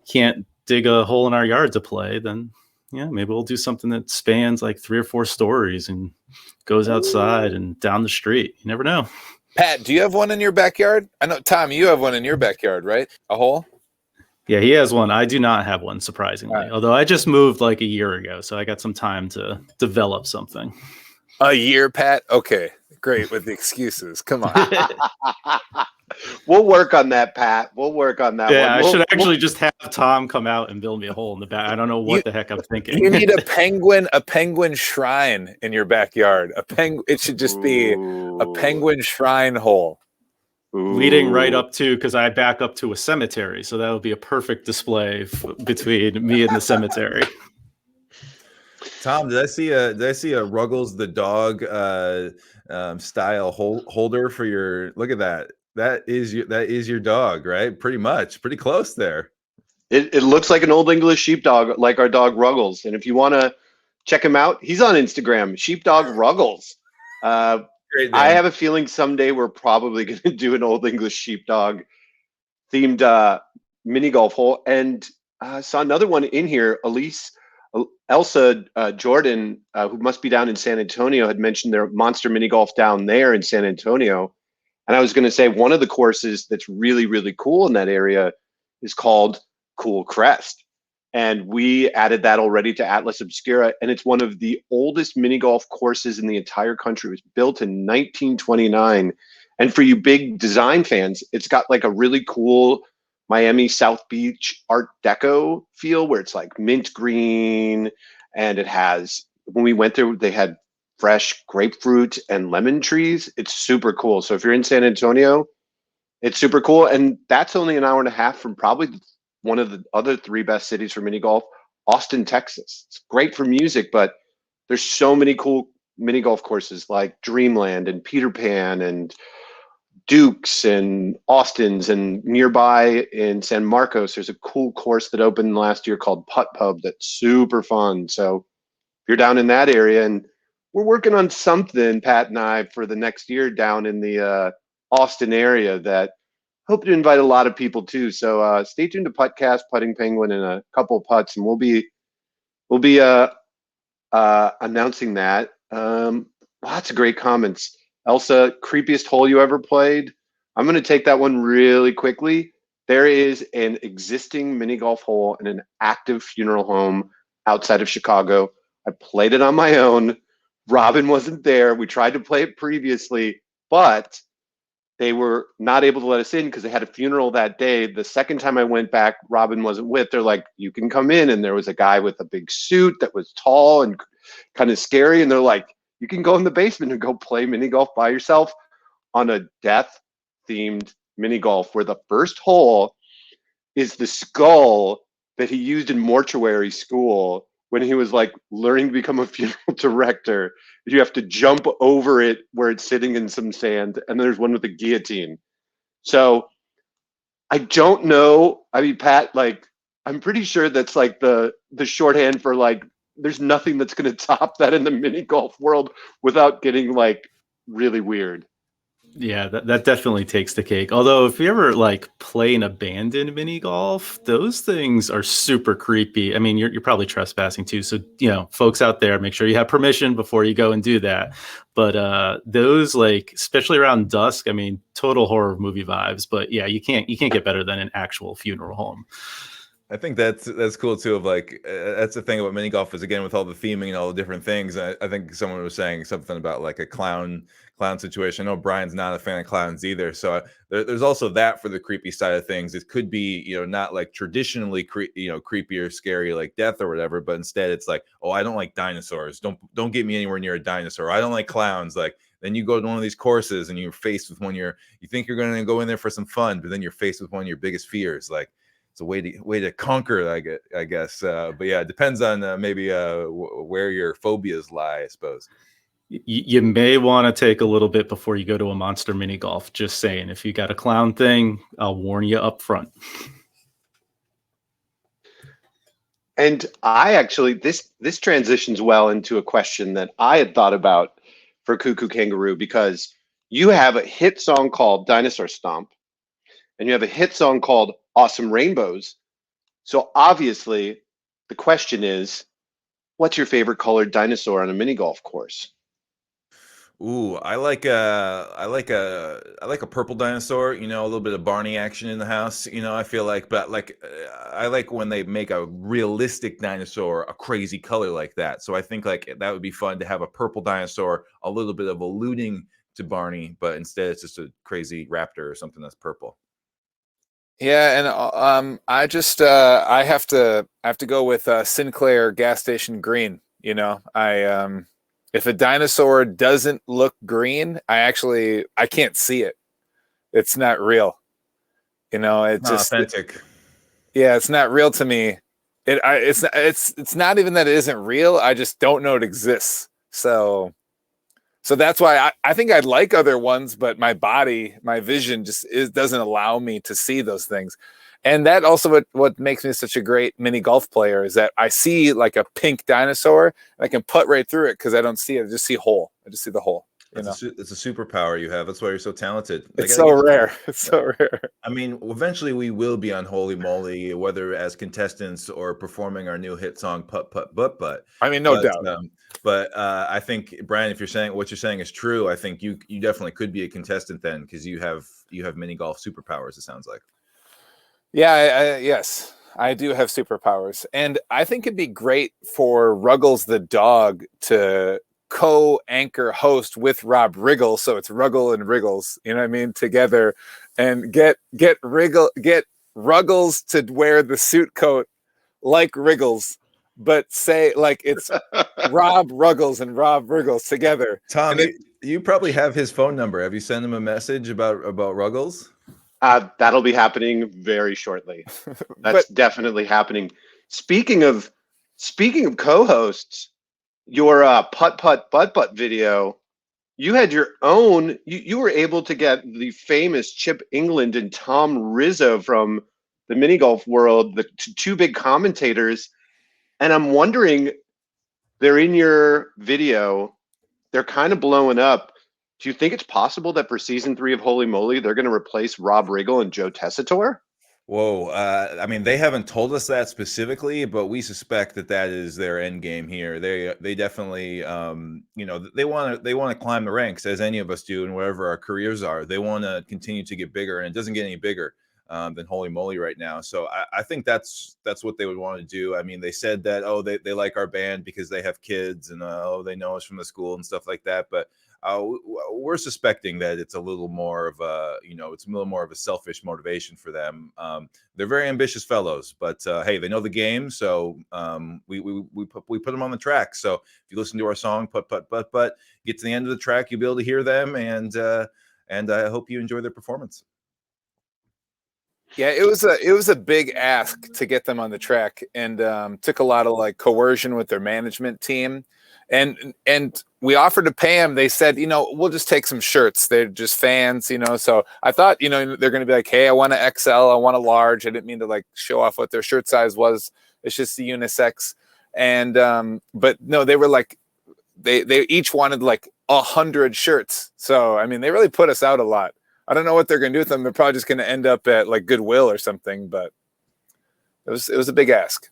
can't dig a hole in our yard to play, then maybe we'll do something that spans like 3 or 4 stories and goes outside and down the street. You never know. Pat, do you have one in your backyard? I know, Tom, you have one in your backyard, right? A hole? Yeah, he has one. I do not have one, surprisingly. Right. Although I just moved like a year ago, so I got some time to develop something. A year, Pat? Okay, great with the excuses. Come on. We'll work on that, Pat. We'll work on that. Yeah, I should actually just have Tom come out and build me a hole in the back. I don't know what the heck I'm thinking. You need a penguin shrine in your backyard. It should just be a penguin shrine hole. Leading right up to, because I back up to a cemetery, so that would be a perfect display between me and the cemetery. Tom, did I see a Ruggles the dog style holder for your? Look at that. That is your dog, right? Pretty much, pretty close there. It looks like an Old English sheepdog, like our dog Ruggles. And if you want to check him out, he's on Instagram, Sheepdog Ruggles. I have a feeling someday we're probably going to do an Old English sheepdog themed mini golf hole. And I saw another one in here. Elsa Jordan, who must be down in San Antonio, had mentioned their monster mini golf down there in San Antonio. And I was going to say one of the courses that's really, really cool in that area is called Cool Crest. And we added that already to Atlas Obscura. And it's one of the oldest mini golf courses in the entire country. It was built in 1929. And for you big design fans, it's got like a really cool Miami South Beach Art Deco feel where it's like mint green. And it has, when we went there, they had fresh grapefruit and lemon trees. It's super cool. So if you're in San Antonio, it's super cool. And that's only an hour and a half from probably one of the other 3 best cities for mini golf, Austin, Texas. It's great for music, but there's so many cool mini golf courses like Dreamland and Peter Pan and Duke's and Austin's, and nearby in San Marcos, there's a cool course that opened last year called Putt Pub that's super fun. So if you're down in that area, and we're working on something, Pat and I, for the next year down in the Austin area that hope to invite a lot of people too. So stay tuned to Puttcast, Putting Penguin, and a couple of putts, and we'll be announcing that. Lots of great comments. Elsa, creepiest hole you ever played? I'm going to take that one really quickly. There is an existing mini golf hole in an active funeral home outside of Chicago. I played it on my own. Robin wasn't there. We tried to play it previously, but they were not able to let us in because they had a funeral that day. The second time I went back, Robin wasn't with. They're like, you can come in. And there was a guy with a big suit that was tall and kind of scary. And they're like, you can go in the basement and go play mini golf by yourself on a death-themed mini golf where the first hole is the skull that he used in mortuary school when he was like learning to become a funeral director. You have to jump over it where it's sitting in some sand, and there's one with a guillotine. So I don't know. I mean, Pat, like, I'm pretty sure that's like the shorthand for like, there's nothing that's going to top that in the mini golf world without getting like really weird. Yeah, that definitely takes the cake. Although if you ever like play an abandoned mini golf, those things are super creepy. I mean, you're probably trespassing too. So, folks out there, make sure you have permission before you go and do that. But those, like, especially around dusk, I mean, total horror movie vibes. But yeah, you can't get better than an actual funeral home. I think that's cool too. Of like, that's the thing about mini golf is, again, with all the theming and all the different things. I think someone was saying something about like a clown situation. I know Brian's not a fan of clowns either, so there's also that for the creepy side of things. It could be, not like traditionally creepy or scary like death or whatever, but instead it's like, oh, I don't like dinosaurs. Don't get me anywhere near a dinosaur. I don't like clowns. Like, then you go to one of these courses and you're faced with you think you're going to go in there for some fun, but then you're faced with one of your biggest fears. Like, it's a way to conquer, I guess. But yeah, it depends on maybe where your phobias lie, I suppose. You may want to take a little bit before you go to a monster mini golf. Just saying, if you got a clown thing, I'll warn you up front. And I actually, this transitions well into a question that I had thought about for Cuckoo Kangaroo, because you have a hit song called Dinosaur Stomp, and you have a hit song called Awesome Rainbows. So obviously, the question is, what's your favorite colored dinosaur on a mini golf course? Ooh, I like a purple dinosaur. A little bit of Barney action in the house. I feel like, but like, I like when they make a realistic dinosaur a crazy color like that. So I think like that would be fun to have a purple dinosaur, a little bit of alluding to Barney, but instead it's just a crazy raptor or something that's purple. Yeah, and I have to go with Sinclair gas station green. If a dinosaur doesn't look green, I can't see it. It's not real. It just authentic. It's not real to me. It's not even that it isn't real. I just don't know it exists. So that's why I think I'd like other ones, but my vision just doesn't allow me to see those things. And that also what makes me such a great mini golf player is that I see like a pink dinosaur and I can putt right through it because I don't see it. I just see hole. I just see the hole. It's a superpower you have. That's why you're so talented. It's so rare. It's so rare. I mean, eventually we will be on Holy Moly, whether as contestants or performing our new hit song "Putt Putt Butt Butt." I mean, no doubt. But I think, Brian, if what you're saying is true, I think you definitely could be a contestant then, because you have mini golf superpowers. It sounds like. Yeah. Yes, I do have superpowers, and I think it'd be great for Ruggles the dog to co-anchor host with Rob Riggle, so it's Ruggle and Wriggles, you know what I mean, together, and get Ruggles to wear the suit coat like Wriggles, but say like it's Rob Ruggles and Rob Wriggles together. Tom, you probably have his phone number. Have you sent him a message about Ruggles? That'll be happening very shortly. That's definitely happening. Speaking of co-hosts, your Putt Putt Butt Butt video, you had your own. You were able to get the famous Chip England and Tom Rizzo from the mini golf world, the two big commentators, and I'm wondering, they're in your video. They're kind of blowing up. Do you think it's possible that for season 3 of Holy Moly, they're going to replace Rob Riggle and Joe Tessitore? Whoa. I mean, they haven't told us that specifically, but we suspect that is their end game here. They definitely, they want to climb the ranks, as any of us do, and wherever our careers are. They want to continue to get bigger, and it doesn't get any bigger than Holy Moly right now. So I think that's what they would want to do. I mean, they said that, they like our band because they have kids, and they know us from the school and stuff like that. But we're suspecting that it's a little more of a selfish motivation for them. They're very ambitious fellows, but hey, they know the game, so we put them on the track. So if you listen to our song "Putt Putt Butt Butt," get to the end of the track, you'll be able to hear them, and I hope you enjoy their performance. Yeah, it was a big ask to get them on the track, and took a lot of like coercion with their management team, and we offered to pay them. They said, we'll just take some shirts. They're just fans, So I thought, they're going to be like, hey, I want an XL, I want a large. I didn't mean to like show off what their shirt size was. It's just the unisex, and but no, they were like, they each wanted like 100 shirts. So, I mean, they really put us out a lot. I don't know what they're going to do with them. They're probably just going to end up at like Goodwill or something, but it was a big ask.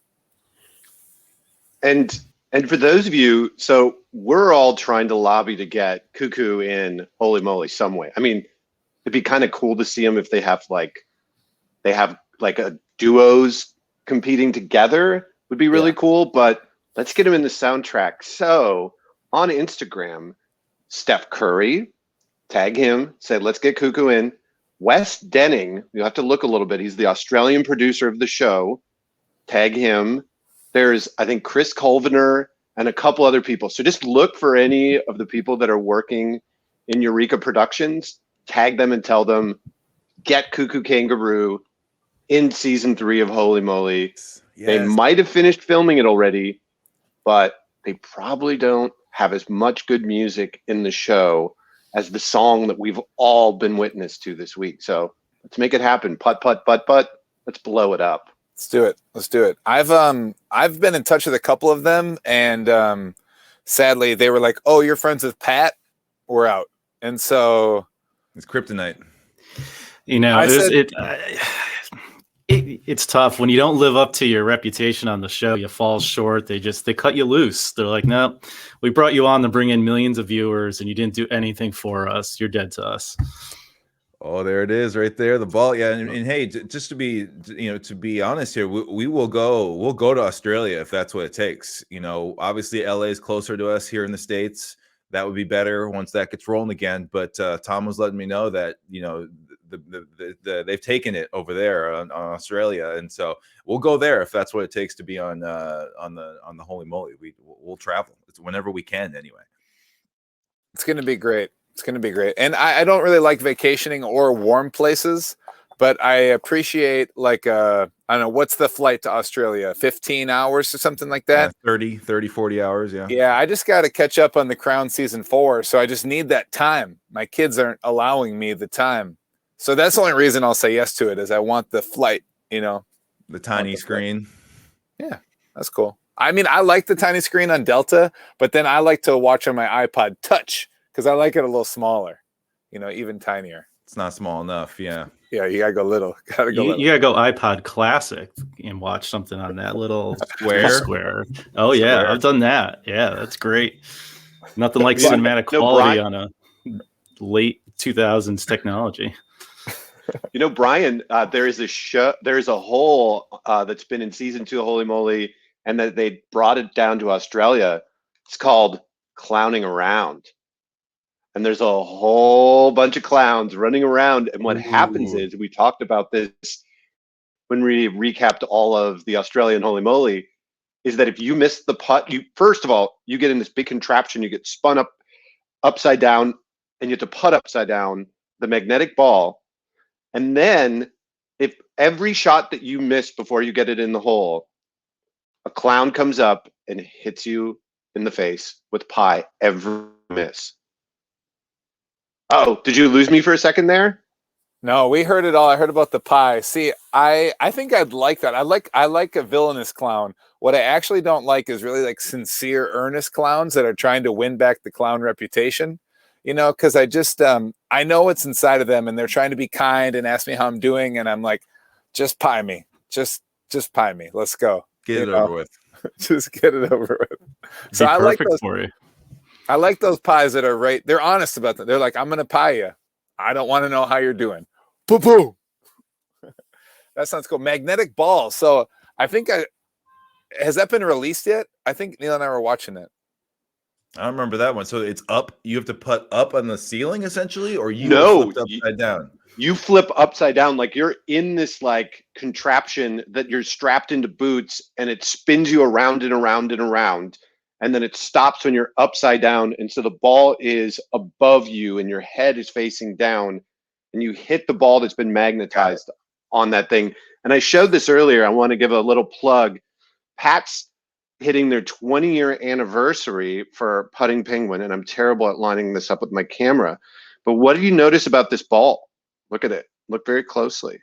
And for those of you, so we're all trying to lobby to get Cuckoo in Holy Moly some way. I mean, it'd be kind of cool to see them if they have like a duos competing together would be really cool, but let's get them in the soundtrack. So on Instagram, Steph Curry, tag him, say, let's get Cuckoo in. Wes Denning, you have to look a little bit. He's the Australian producer of the show. Tag him. There's, I think, Chris Colviner and a couple other people. So just look for any of the people that are working in Eureka Productions, tag them and tell them, get Cuckoo Kangaroo in season 3 of Holy Moly. Yes. They might have finished filming it already, but they probably don't have as much good music in the show as the song that we've all been witness to this week. So let's make it happen. Putt, putt, putt, putt. Let's blow it up. Let's do it. Let's do it. I've been in touch with a couple of them, and sadly they were like, "Oh, you're friends with Pat? We're out." And so it's kryptonite. You know, it's tough when you don't live up to your reputation on the show. You fall short. They cut you loose. They're like, "No, we brought you on to bring in millions of viewers, and you didn't do anything for us. You're dead to us." Oh, there it is, right there, the ball. Yeah, and hey, just to be honest here, we'll go to Australia if that's what it takes. You know, obviously LA is closer to us here in the States. That would be better once that gets rolling again. But Tom was letting me know that, you know, they've taken it over there on Australia, and so we'll go there if that's what it takes to be on the Holy Moly. We'll travel. It's whenever we can, anyway. It's going to be great. It's going to be great. And I don't really like vacationing or warm places, but I appreciate like, I don't know, what's the flight to Australia? 15 hours or something like that? 30, 40 hours. Yeah. Yeah. I just got to catch up on The Crown season 4. So I just need that time. My kids aren't allowing me the time. So that's the only reason I'll say yes to it is I want the flight, you know, the tiny screen. Yeah, that's cool. I mean, I like the tiny screen on Delta, but then I like to watch on my iPod Touch because I like it a little smaller, you know, even tinier. It's not small enough. Yeah. Yeah, you gotta go little. You gotta go iPod Classic and watch something on that little square. Oh yeah, I've done that. Yeah, that's great. Nothing like cinematic quality on a late 2000s technology. You know, Brian, there is a whole that's been in season 2 of Holy Moly, and that they brought it down to Australia. It's called Clowning Around. And there's a whole bunch of clowns running around. And what happens is, we talked about this when we recapped all of the Australian Holy Moly, is that if you miss the putt, first of all, you get in this big contraption, you get spun up upside down, and you have to putt upside down the magnetic ball. And then if every shot that you miss before you get it in the hole, a clown comes up and hits you in the face with pie every miss. Oh, did you lose me for a second there? No, we heard it all. I heard about the pie. See, I think I'd like that. I like a villainous clown. What I actually don't like is really like sincere, earnest clowns that are trying to win back the clown reputation. You know, because I just I know what's inside of them, and they're trying to be kind and ask me how I'm doing, and I'm like, just pie me, just pie me. Let's go. Get it over with. Just get it over with. So I like those for you. I like those pies that are right. They're honest about that. They're like, I'm gonna pie you. I don't want to know how you're doing. Poo poo. That sounds cool. Magnetic ball. So I think has that been released yet? I think Neil and I were watching it. I don't remember that one. So it's up. You have to put up on the ceiling essentially, or you flip upside down. You flip upside down, like you're in this like contraption that you're strapped into boots, and it spins you around and around and around, and then it stops when you're upside down, and so the ball is above you, and your head is facing down, and you hit the ball that's been magnetized on that thing. And I showed this earlier. I want to give a little plug. Pat's hitting their 20-year anniversary for Putting Penguin, and I'm terrible at lining this up with my camera. But what do you notice about this ball? Look at it. Look very closely.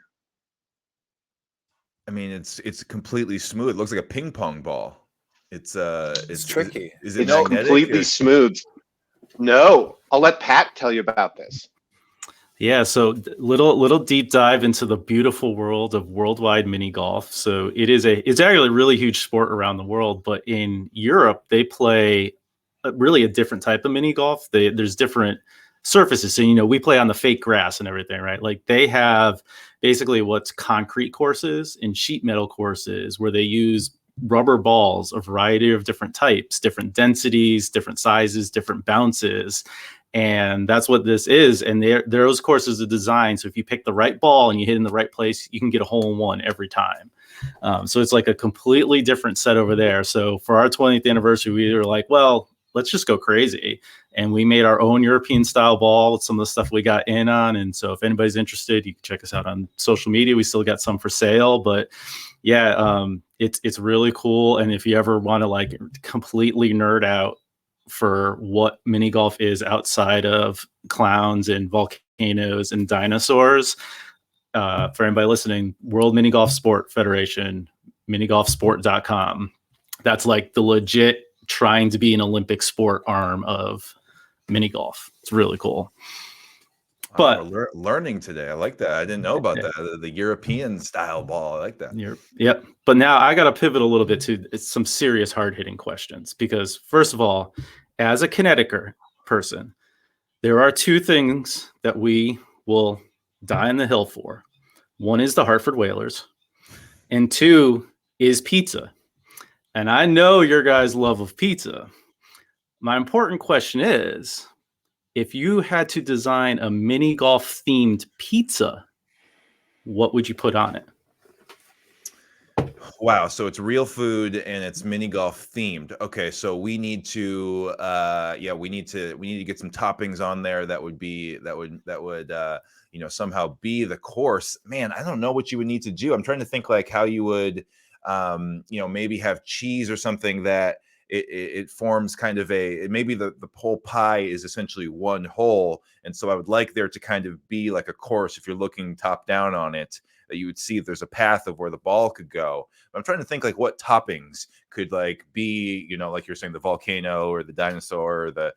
I mean, it's completely smooth. It looks like a ping pong ball. It's tricky. Is it completely smooth. No, I'll let Pat tell you about this. Yeah, so little deep dive into the beautiful world of worldwide mini golf. So it's actually a really huge sport around the world, but in Europe they play really a different type of mini golf. There's different surfaces. So we play on the fake grass and everything, right? Like they have basically what's concrete courses and sheet metal courses where they use rubber balls, a variety of different types, different densities, different sizes, different bounces. And that's what this is. And those courses are designed so if you pick the right ball and you hit in the right place, you can get a hole in one every time. So it's like a completely different set over there. So for our 20th anniversary, we were like, well, let's just go crazy. And we made our own European style ball with some of the stuff we got in on. And so if anybody's interested, you can check us out on social media. We still got some for sale, but yeah, it's really cool. And if you ever want to like completely nerd out for what mini golf is outside of clowns and volcanoes and dinosaurs, for anybody listening, World Mini Golf Sport Federation, minigolfsport.com. That's like the legit trying to be an Olympic sport arm of mini golf. It's really cool. But learning today, I like that. I didn't know about that. The European style ball, I like that. Yep. But now I got to pivot a little bit to some serious hard hitting questions because first of all, as a Connecticut person, there are two things that we will die on the hill for. One is the Hartford Whalers, and two is pizza. And I know your guys' love of pizza. My important question is, if you had to design a mini golf themed pizza, what would you put on it? Wow, so it's real food and it's mini golf themed. Okay, so we need to we need to get some toppings on there that would somehow be the course. Man, I don't know what you would need to do. I'm trying to think like how you would maybe have cheese or something that it forms kind of maybe the whole pie is essentially one whole. And so I would like there to kind of be like a course, if you're looking top down on it, that you would see if there's a path of where the ball could go. But I'm trying to think like what toppings could like be, like you're saying, the volcano or the dinosaur or the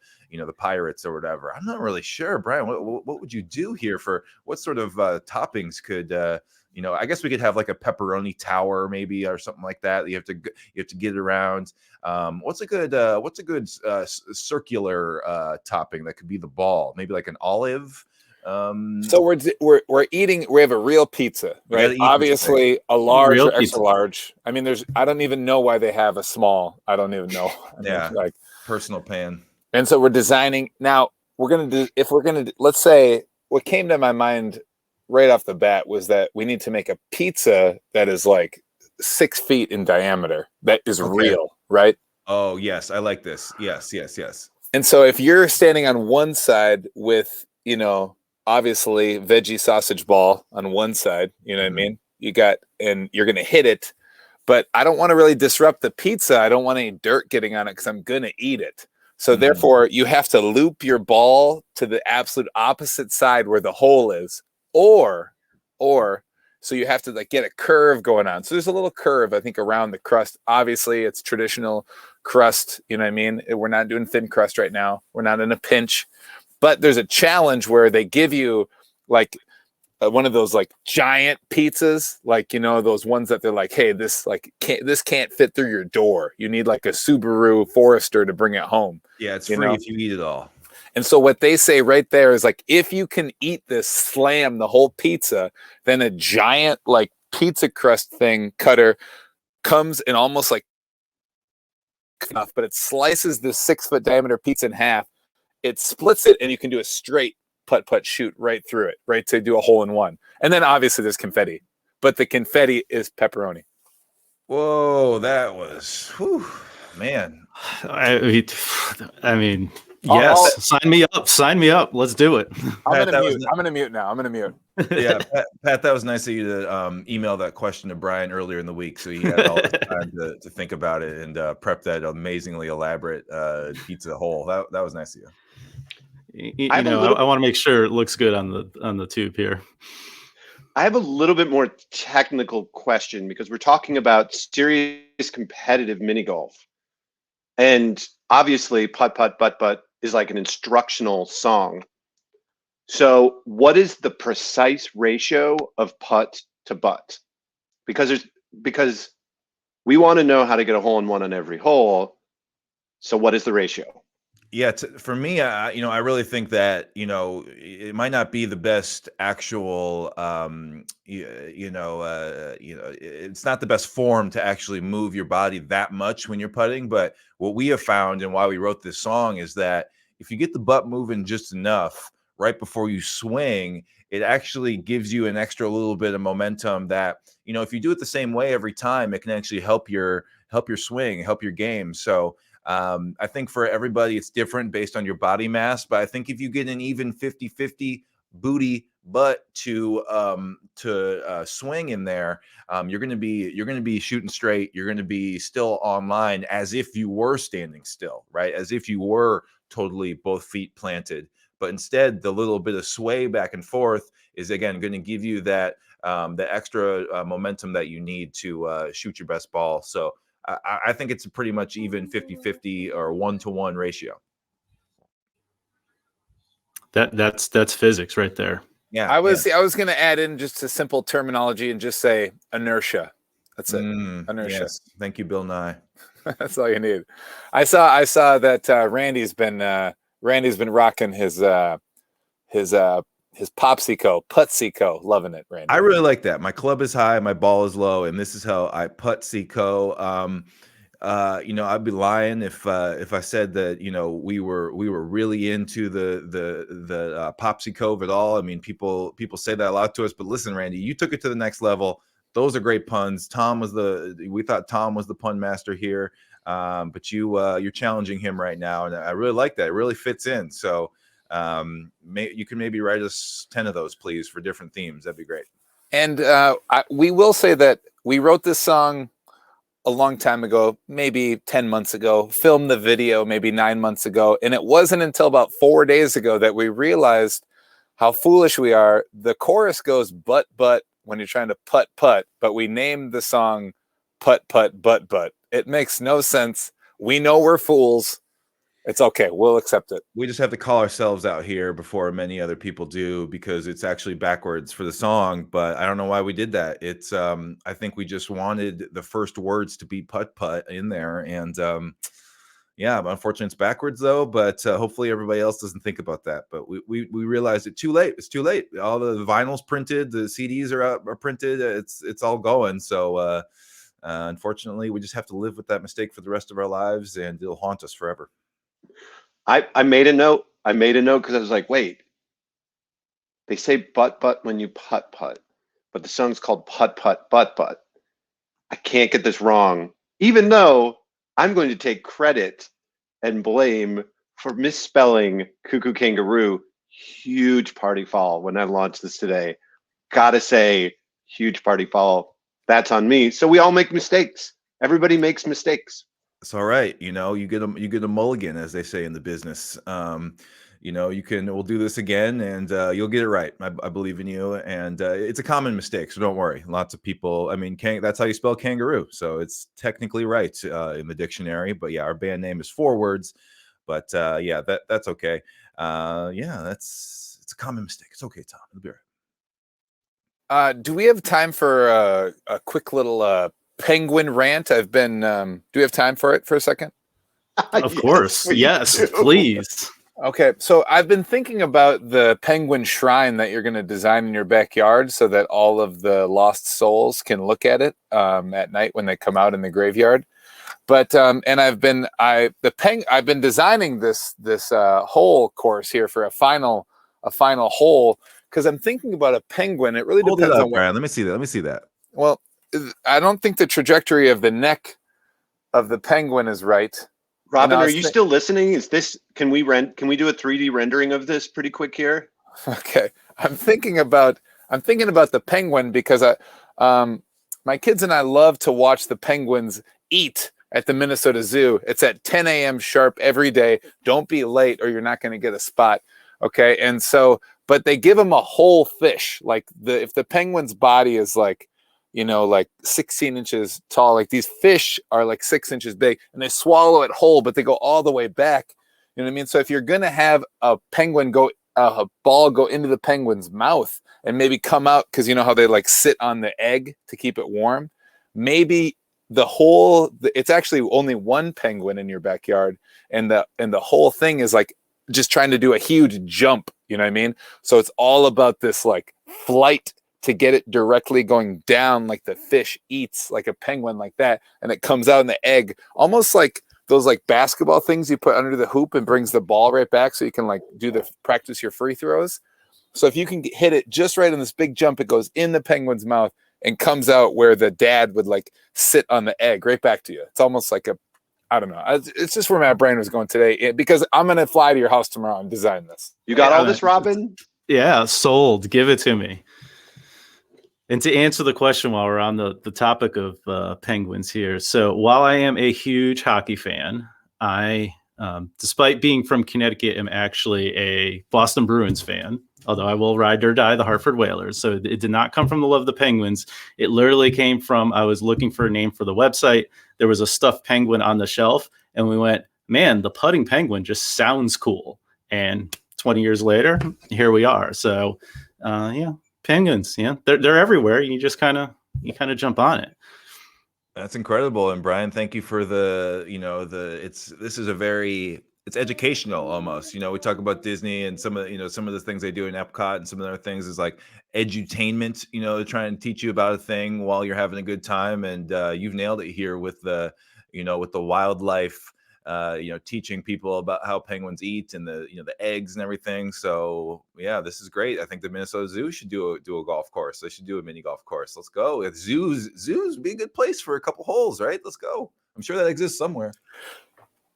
pirates or whatever. I'm not really sure, Brian, what would you do here for what sort of toppings could, I guess we could have like a pepperoni tower maybe or something like that. You have to get it around. What's a good circular topping that could be the ball? Maybe like an olive. So we're eating. We have a real pizza, right? Obviously, a large or extra large. I mean, I don't even know why they have a small. I don't even know. Like personal pan. And so we're designing now. Let's say what came to my mind right off the bat was that we need to make a pizza that is like 6 feet in diameter. That is real, right? Oh yes, I like this. Yes. And so if you're standing on one side with, obviously veggie sausage ball on one side, you know what I mean? And you're going to hit it, but I don't want to really disrupt the pizza. I don't want any dirt getting on it because I'm going to eat it. So therefore you have to loop your ball to the absolute opposite side where the hole is, or so you have to like get a curve going on. So there's a little curve, I think, around the crust. Obviously it's traditional crust. You know what I mean? We're not doing thin crust right now. We're not in a pinch. But there's a challenge where they give you like one of those like giant pizzas, like, those ones that they're like, hey, this can't fit through your door. You need like a Subaru Forester to bring it home. Yeah, it's free if you eat it all. And so what they say right there is like, if you can eat this, slam the whole pizza, then a giant like pizza crust thing cutter comes and almost like enough, but it slices this 6 foot diameter pizza in half. It splits it, and you can do a straight putt shoot right through it, right, to do a hole in one. And then obviously there's confetti, but the confetti is pepperoni. Whoa, that was, man. I mean, yes, sign me up. Let's do it. I'm gonna mute now. Yeah, Pat, that was nice of you to email that question to Brian earlier in the week, so he had all the time to think about it and prep that amazingly elaborate pizza hole. That was nice of you. I want to make sure it looks good on the tube here. I have a little bit more technical question because we're talking about serious competitive mini golf, and obviously putt, is like an instructional song. So what is the precise ratio of putt to butt? Because we want to know how to get a hole in one on every hole. So what is the ratio? Yeah, for me, I really think that it might not be the best actual, it's not the best form to actually move your body that much when you're putting. But what we have found and why we wrote this song is that if you get the butt moving just enough right before you swing, it actually gives you an extra little bit of momentum that if you do it the same way every time, it can actually help your swing, help your game. So. I think for everybody, it's different based on your body mass, but I think if you get an even 50-50 booty butt to swing in there, you're going to be shooting straight. You're going to be still online as if you were standing still, right? As if you were totally both feet planted. But instead, the little bit of sway back and forth is again going to give you that the extra momentum that you need to shoot your best ball. So. I think it's a pretty much even 50-50 or 1-to-1 ratio. That's physics right there. Yeah. I was going to add in just a simple terminology and just say inertia. That's it. Inertia. Yes. Thank you, Bill Nye. That's all you need. I saw that Randy's been rocking his Popsico, Puttcico, loving it, Randy. I really like that. My club is high, my ball is low, and this is how I Puttcico. I'd be lying if I said that we were really into the Popsico at all. I mean, people say that a lot to us, but listen, Randy, you took it to the next level. Those are great puns. We thought Tom was the pun master here, but you're challenging him right now, and I really like that. It really fits in. So. You can maybe write us 10 of those, please, for different themes. That'd be great. And we will say that we wrote this song a long time ago, maybe 10 months ago, filmed the video maybe 9 months ago. And it wasn't until about 4 days ago that we realized how foolish we are. The chorus goes, but, when you're trying to putt, but we named the song Putt, but. It makes no sense. We know we're fools. It's okay. We'll accept it. We just have to call ourselves out here before many other people do because it's actually backwards for the song. But I don't know why we did that. It's I think we just wanted the first words to be putt in there. And but unfortunately it's backwards though. But hopefully everybody else doesn't think about that. But we realized it too late. It's too late. All the vinyl's printed. The CDs are printed. It's all going. So unfortunately, we just have to live with that mistake for the rest of our lives, and it'll haunt us forever. I made a note. Because I was like, wait, they say but when you putt, but the song's called Putt, but. I can't get this wrong, even though I'm going to take credit and blame for misspelling Cuckoo Kangaroo. Huge party foul when I launched this today. Gotta say, huge party foul. That's on me. So we all make mistakes. Everybody makes mistakes. It's all right. You get a mulligan, as they say in the business. We'll do this again and you'll get it right. I believe in you. And it's a common mistake. So don't worry. Lots of people, that's how you spell kangaroo. So it's technically right in the dictionary, but yeah, our band name is 4 words, but that's okay. It's a common mistake. It's okay, Tom. It'll be all right. Do we have time for a quick little penguin rant? Do we have time for it for a second? Of course. Yes, please. Okay, so I've been thinking about the penguin shrine that you're going to design in your backyard so that all of the lost souls can look at it at night when they come out in the graveyard. But and I've been designing this hole course here for a final hole because I'm thinking about a penguin. It really depends on Brian. Let me see that. Well, I don't think the trajectory of the neck of the penguin is right. Robin, are you still listening? Can we do a 3D rendering of this pretty quick here? Okay. I'm thinking about the penguin because my kids and I love to watch the penguins eat at the Minnesota Zoo. It's at 10 a.m. sharp every day. Don't be late or you're not going to get a spot. Okay. And so, but they give them a whole fish. Like if the penguin's body is like 16 inches tall, like these fish are like 6 inches big and they swallow it whole, but they go all the way back You know what I mean? So if you're gonna have a ball go into the penguin's mouth and maybe come out, because you know how they like sit on the egg to keep it warm, maybe it's actually only one penguin in your backyard, and the whole thing is like just trying to do a huge jump. You know what I mean? So it's all about this like flight to get it directly going down, like the fish eats like a penguin like that, and it comes out in the egg, almost like those like basketball things you put under the hoop and brings the ball right back, so you can like practice your free throws. So if you can hit it just right on this big jump, it goes in the penguin's mouth and comes out where the dad would like sit on the egg right back to you. It's almost like I don't know. It's just where my brain was going today, because I'm going to fly to your house tomorrow and design this. You got all this, Robin? Yeah, sold. Give it to me. And to answer the question while we're on the topic of penguins here. So while I am a huge hockey fan, I, despite being from Connecticut, am actually a Boston Bruins fan, although I will ride or die the Hartford Whalers. So it did not come from the love of the Penguins. It literally came from, I was looking for a name for the website. There was a stuffed penguin on the shelf, and we went, man, the putting penguin just sounds cool. And 20 years later, here we are. So, yeah. Penguins, yeah, they're everywhere. You just kind of jump on it. That's incredible. And Brian, thank you for it's educational almost. We talk about Disney and some of the things they do in Epcot, and some of the other things is like edutainment, to try and teach you about a thing while you're having a good time. And you've nailed it here with the wildlife, teaching people about how penguins eat and the eggs and everything. So yeah, this is great. I think the Minnesota Zoo should do a golf course. They should do a mini golf course. Let's go. Zoos be a good place for a couple holes, right? Let's go. I'm sure that exists somewhere.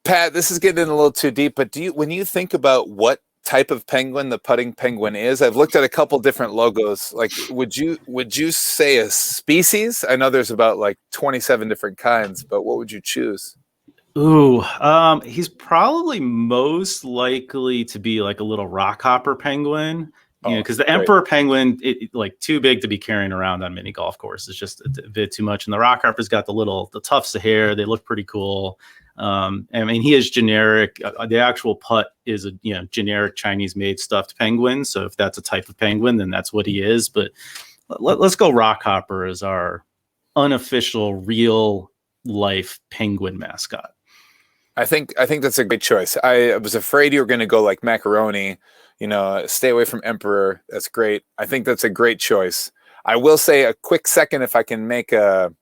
Pat, this is getting in a little too deep, but when you think about what type of penguin the putting penguin is, I've looked at a couple different logos. Like, would you say a species? I know there's about like 27 different kinds, but what would you choose? Ooh, he's probably most likely to be like a little rockhopper penguin, because the emperor penguin, it like too big to be carrying around on mini golf course. It's just a bit too much. And the rockhopper's got the tufts of hair. They look pretty cool. I mean, he is generic. The actual Putt is a generic Chinese made stuffed penguin. So if that's a type of penguin, then that's what he is. But let's go rockhopper as our unofficial real life penguin mascot. I think that's a great choice. I was afraid you were going to go like macaroni, stay away from emperor. That's great. I think that's a great choice. I will say a quick second, if I can make a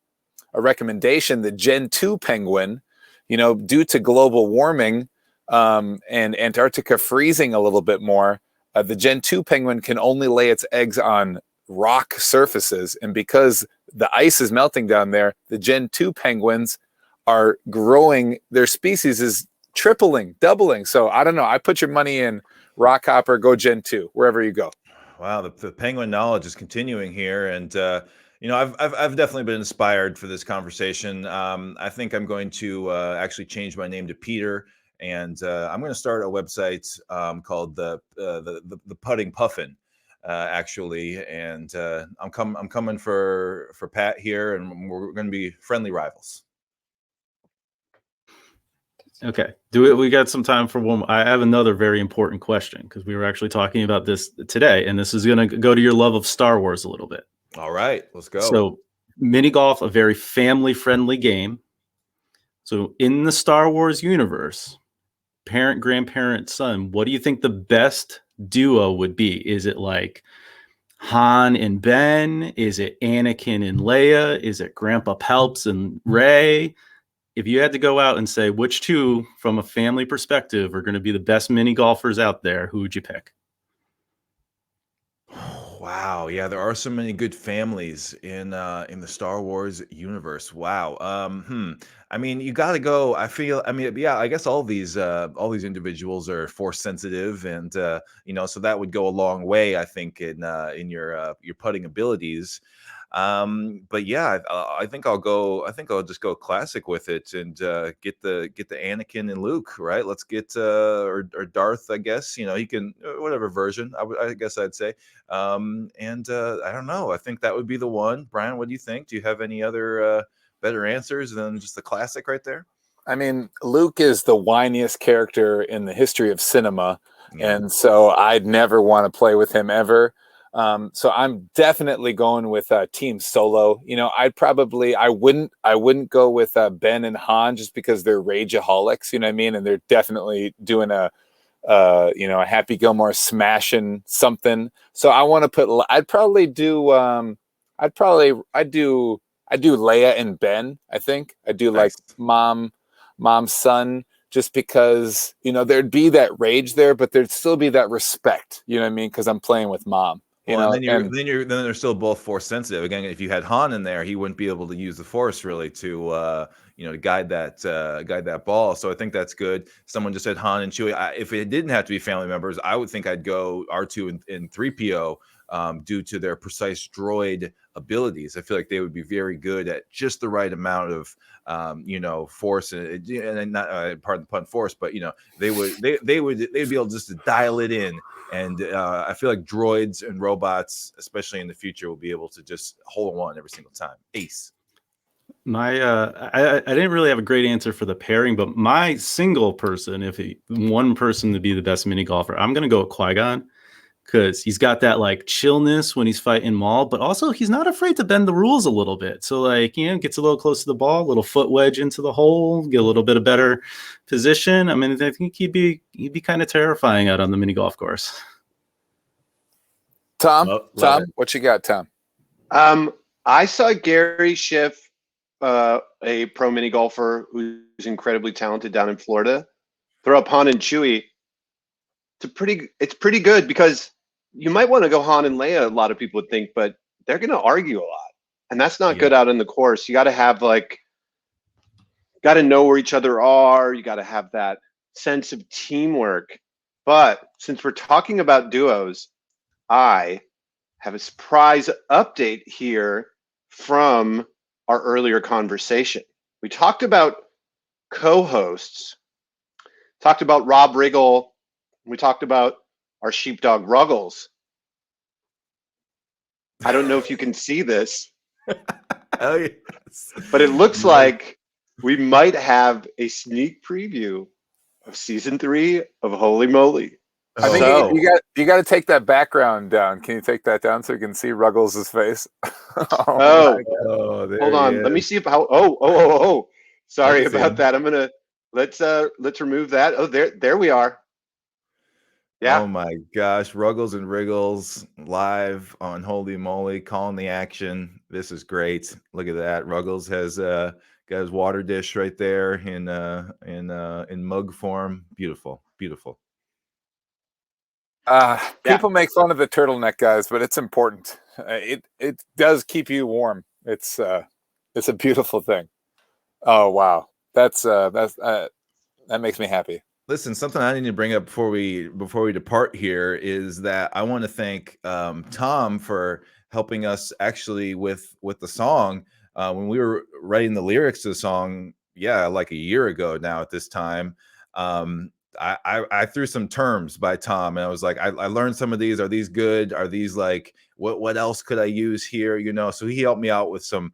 recommendation, the Gen 2 penguin, due to global warming and Antarctica freezing a little bit more, the Gen 2 penguin can only lay its eggs on rock surfaces. And because the ice is melting down there, the Gen 2 penguins are growing, their species is tripling, doubling. So I don't know. I put your money in rockhopper, go Gen 2, wherever you go. Wow, the penguin knowledge is continuing here, and I've definitely been inspired for this conversation. I think I'm going to actually change my name to Peter, and I'm going to start a website called the Putting Puffin, actually, and I'm coming for Pat here, and we're going to be friendly rivals. Okay. We got some time for one? I have another very important question, because we were actually talking about this today, and this is going to go to your love of Star Wars a little bit. All right, let's go. So mini golf, a very family friendly game. So in the Star Wars universe, parent, grandparent, son, what do you think the best duo would be? Is it like Han and Ben? Is it Anakin and Leia? Is it Grandpa Palps and Rey? If you had to go out and say which two, from a family perspective, are going to be the best mini golfers out there, who would you pick? Wow, yeah, there are so many good families in the Star Wars universe. Wow. I mean, you got to go. Yeah, I guess all these individuals are force sensitive, and so that would go a long way, I think, in your putting abilities. But yeah, I think I'll just go classic with it and get the Anakin and Luke, right? Let's get or Darth, I guess, he can, whatever version, I guess I'd say. And I don't know, I think that would be the one. Brian, what do you think? Do you have any other better answers than just the classic right there? I mean, Luke is the whiniest character in the history of cinema, Yeah. and so I'd never want to play with him ever. So I'm definitely going with Team Solo. You know, I wouldn't go with Ben and Han just because they're rageaholics. You know what I mean? And they're definitely doing a Happy Gilmore smashing something. So I want to put. I'd probably do. I'd do Leia and Ben. I think I do like Nice. mom, son, just because there'd be that rage there, but there'd still be that respect. You know what I mean? Because I'm playing with mom. Well, and then they're still both force sensitive. Again, if you had Han in there, he wouldn't be able to use the force really to to guide that ball. So I think that's good. Someone just said Han and Chewie. If it didn't have to be family members, I would think I'd go R2 and 3PO due to their precise droid abilities. I feel like they would be very good at just the right amount of force and not pardon the pun force, but they'd be able just to dial it in. And I feel like droids and robots, especially in the future, will be able to just hold on every single time. Ace. I didn't really have a great answer for the pairing, but my single person, one person to be the best mini golfer, I'm going to go with Qui-Gon, because he's got that like chillness when he's fighting Maul, but also he's not afraid to bend the rules a little bit. So gets a little close to the ball, a little foot wedge into the hole, get a little bit of better position. I mean, I think he'd be kind of terrifying out on the mini golf course. Tom, Love it. what you got, Tom? I saw Gary Schiff, a pro mini golfer who's incredibly talented down in Florida, throw up Han and Chewie. It's pretty good because you might want to go Han and Leia, a lot of people would think, but they're going to argue a lot. And that's not good out in the course. You got to have got to know where each other are. You got to have that sense of teamwork. But since we're talking about duos, I have a surprise update here from our earlier conversation. We talked about co-hosts, talked about Rob Riggle. We talked about our sheepdog Ruggles. I don't know if you can see this, Oh, yes. but it looks like we might have a sneak preview of season 3 of Holy Moly. I think you got to take that background down. Can you take that down so you can see Ruggles' face? Oh, there hold he on. is. Let me see if oh. Sorry Let's see. about that. I'm gonna let's remove that. Oh, there we are. Yeah. Oh my gosh, Ruggles and Wriggles live on Holy Moly, calling the action. This is great. Look at that. Ruggles has got his water dish right there in mug form. Beautiful, beautiful. People make fun of the turtleneck guys, but it's important. It does keep you warm. It's a beautiful thing. Oh wow, that makes me happy. Listen, something I need to bring up before we depart here is that I want to thank Tom for helping us actually with the song when we were writing the lyrics to the song. Yeah, like a year ago now at this time. I threw some terms by Tom, and I was like, I learned some of these. Are these good? Are these like what else could I use here? So he helped me out with some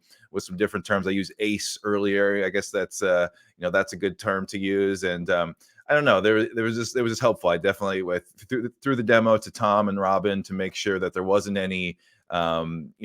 different terms. I used ace earlier. I guess that's that's a good term to use. And I don't know. There was just helpful. I definitely through the demo to Tom and Robin to make sure that there wasn't any any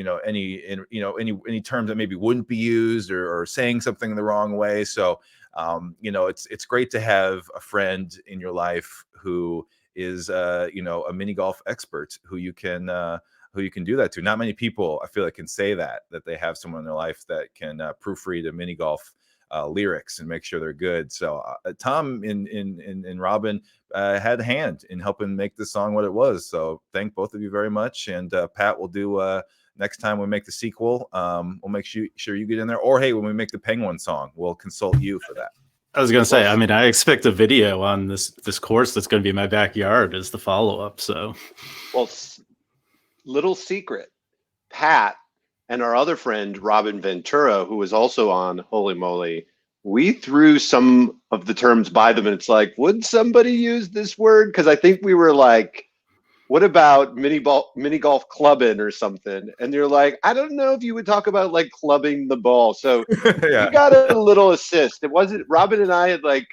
terms that maybe wouldn't be used or saying something the wrong way. So it's great to have a friend in your life who is a mini golf expert who you can do that to. Not many people I feel like can say that they have someone in their life that can proofread a mini golf lyrics and make sure they're good. So Tom and Robin had a hand in helping make this song what it was. So thank both of you very much. And Pat, will do next time we make the sequel. We'll make sure you get in there. Or hey, when we make the Penguin song, we'll consult you for that. I was gonna say, I mean, I expect a video on this course that's gonna be in my backyard as the follow-up. So, Well, little secret, Pat and our other friend Robin Ventura, who was also on Holy Moly, we threw some of the terms by them, and it's like, would somebody use this word? Because I think we were like what about mini golf clubbing or something? And you're like, I don't know if you would talk about like clubbing the ball. So Yeah. you got a little assist. It wasn't Robin and I had like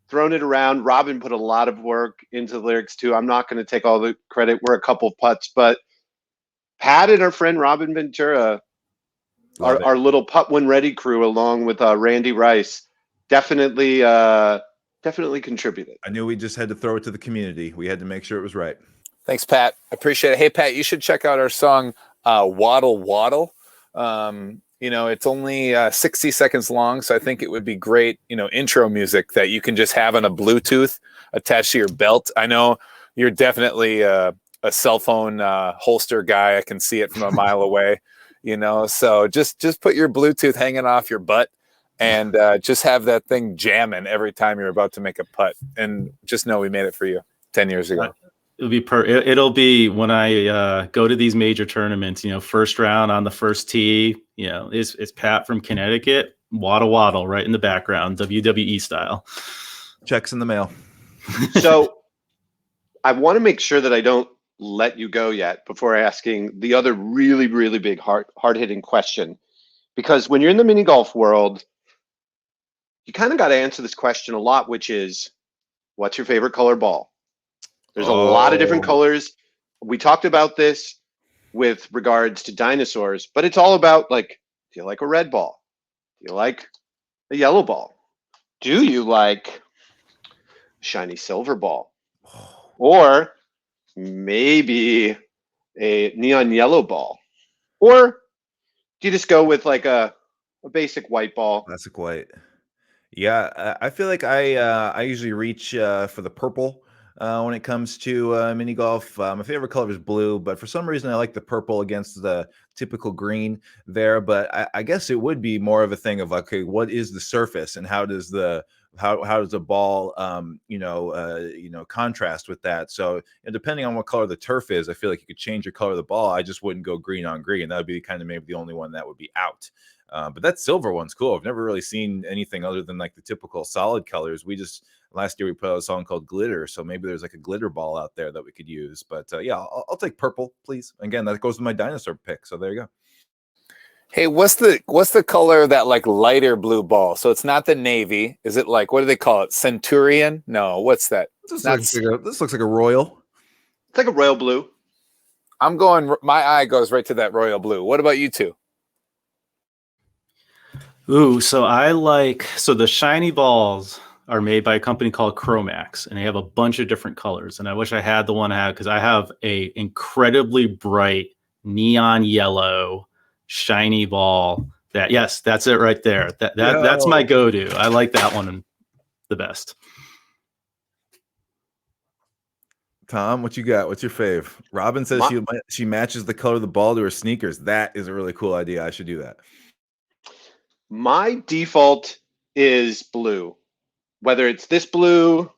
thrown it around. Robin put a lot of work into the lyrics too. I'm not going to take all the credit. We're a couple of putts, but Pat and our friend Robin Ventura, Love it. our little Putt When Ready crew, along with Randy Rice, definitely contributed. I knew we just had to throw it to the community. We had to make sure it was right. Thanks, Pat. Appreciate it. Hey, Pat, you should check out our song Waddle Waddle. It's only 60 seconds long, so I think it would be great, intro music that you can just have on a Bluetooth attached to your belt. I know you're definitely a cell phone holster guy. I can see it from a mile away, so just put your Bluetooth hanging off your butt and just have that thing jamming every time you're about to make a putt. And just know we made it for you 10 years ago. It'll be when I go to these major tournaments, first round on the first tee, it's Pat from Connecticut, waddle waddle right in the background, WWE style. Checks in the mail. So I want to make sure that I don't let you go yet before asking the other really, really big hard-hitting question. Because when you're in the mini golf world, you kind of got to answer this question a lot, which is, what's your favorite color ball? There's a lot of different colors. We talked about this with regards to dinosaurs, but it's all about like, do you like a red ball? Do you like a yellow ball? Do you like a shiny silver ball? Or maybe a neon yellow ball? Or do you just go with like a basic white ball? Classic white. Yeah, I feel like I usually reach for the purple when it comes to mini golf. My favorite color is blue, but for some reason I like the purple against the typical green there. But I guess it would be more of a thing of like, okay, what is the surface and how does the ball contrast with that? So depending on what color the turf is, I feel like you could change your color of the ball. I just wouldn't go green on green. That would be kind of maybe the only one that would be out. But that silver one's cool. I've never really seen anything other than like the typical solid colors. Last year we put out a song called Glitter, so maybe there's like a glitter ball out there that we could use. But yeah, I'll take purple, please. Again, that goes with my dinosaur pick. So there you go. Hey, what's the color of that like lighter blue ball? So it's not the navy. Is it like, what do they call it? Centurion? No, what's that? This looks like a royal. It's like a royal blue. My eye goes right to that royal blue. What about you two? Ooh, so the shiny balls are made by a company called Chromax, and they have a bunch of different colors. And I wish I had the one I have, because I have a incredibly bright neon yellow shiny ball. That's it right there. That's my go-to. I like that one the best. Tom, what you got? What's your fave? Robin says she matches the color of the ball to her sneakers. That is a really cool idea. I should do that. My default is blue, whether it's this blue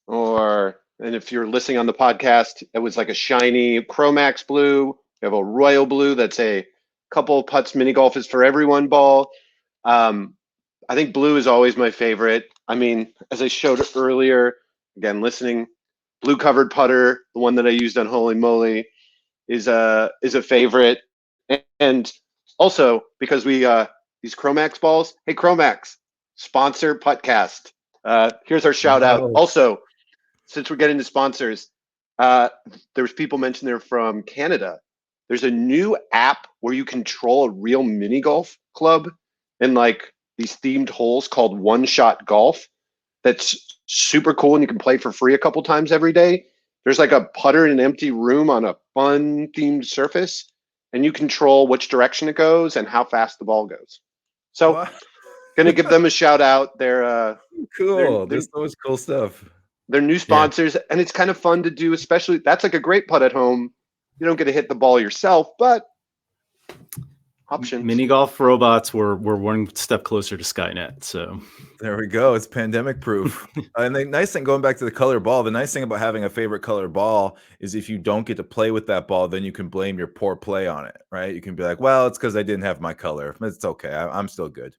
and if you're listening on the podcast, it was like a shiny Chromax blue. We have a royal blue that's a couple of Putts mini golf is for everyone ball. I think blue is always my favorite. I mean, as I showed earlier, again, listening, blue covered putter, the one that I used on Holy Moly, is a favorite. And also because we these Chromax balls. Hey, Chromax, sponsor Puttcast. Here's our shout out. Also, since we're getting to sponsors, there's people mentioned they're from Canada. There's a new app where you control a real mini golf club and like these themed holes called One Shot Golf. That's super cool, and you can play for free a couple times every day. There's like a putter in an empty room on a fun themed surface, and you control which direction it goes and how fast the ball goes. So, gonna give them a shout out. They're cool. There's so much cool stuff. They're new sponsors, and it's kind of fun to do. Especially, that's like a great putt at home. You don't get to hit the ball yourself, but options. Mini golf robots were one step closer to Skynet. So there we go. It's pandemic proof. And the nice thing, going back to the color ball, the nice thing about having a favorite color ball is if you don't get to play with that ball, then you can blame your poor play on it, right? You can be like, well, it's because I didn't have my color. It's okay. I'm still good.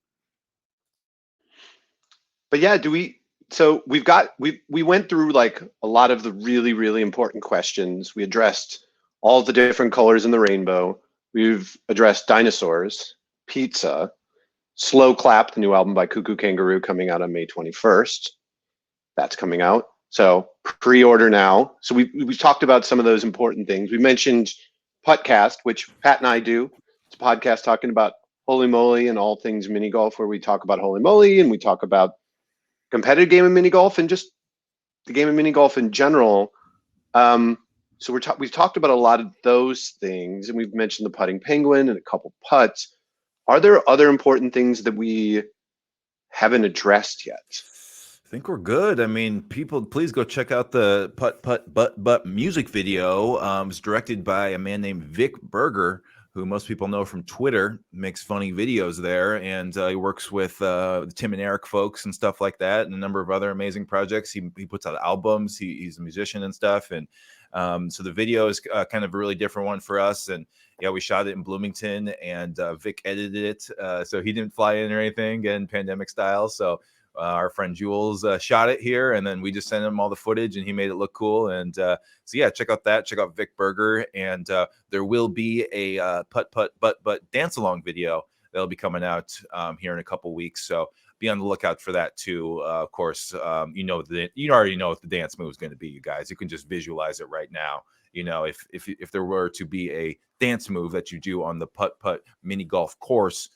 But yeah, do we So we went through like a lot of the really, really important questions. We addressed all the different colors in the rainbow. We've addressed dinosaurs, pizza, Slow Clap, the new album by Cuckoo Kangaroo, coming out on May 21st. That's coming out. So pre-order now. So we've talked about some of those important things. We mentioned Puttcast, which Pat and I do. It's a podcast talking about Holy Moly and all things mini golf, where we talk about Holy Moly and we talk about competitive game of mini golf and just the game of mini golf in general. So we've talked about a lot of those things, and we've mentioned the putting penguin and a couple putts. Are there other important things that we haven't addressed yet? I think we're good. I mean, people, please go check out the Putt Putt Butt Butt music video. It's directed by a man named Vic Berger, who most people know from Twitter, makes funny videos there, and he works with the Tim and Eric folks and stuff like that, and a number of other amazing projects. He puts out albums. He's a musician and stuff, and so the video is kind of a really different one for us. And yeah, we shot it in Bloomington, and Vic edited it, so he didn't fly in or anything, again, pandemic style. So our friend Jules shot it here, and then we just sent him all the footage, and he made it look cool. And so yeah, check out that. Check out Vic Berger, and there will be a Putt Putt Butt Butt dance along video that'll be coming out here in a couple weeks. So be on the lookout for that too. Of course, you already know what the dance move is going to be, you guys. You can just visualize it right now. You know, if there were to be a dance move that you do on the Putt Putt mini golf course,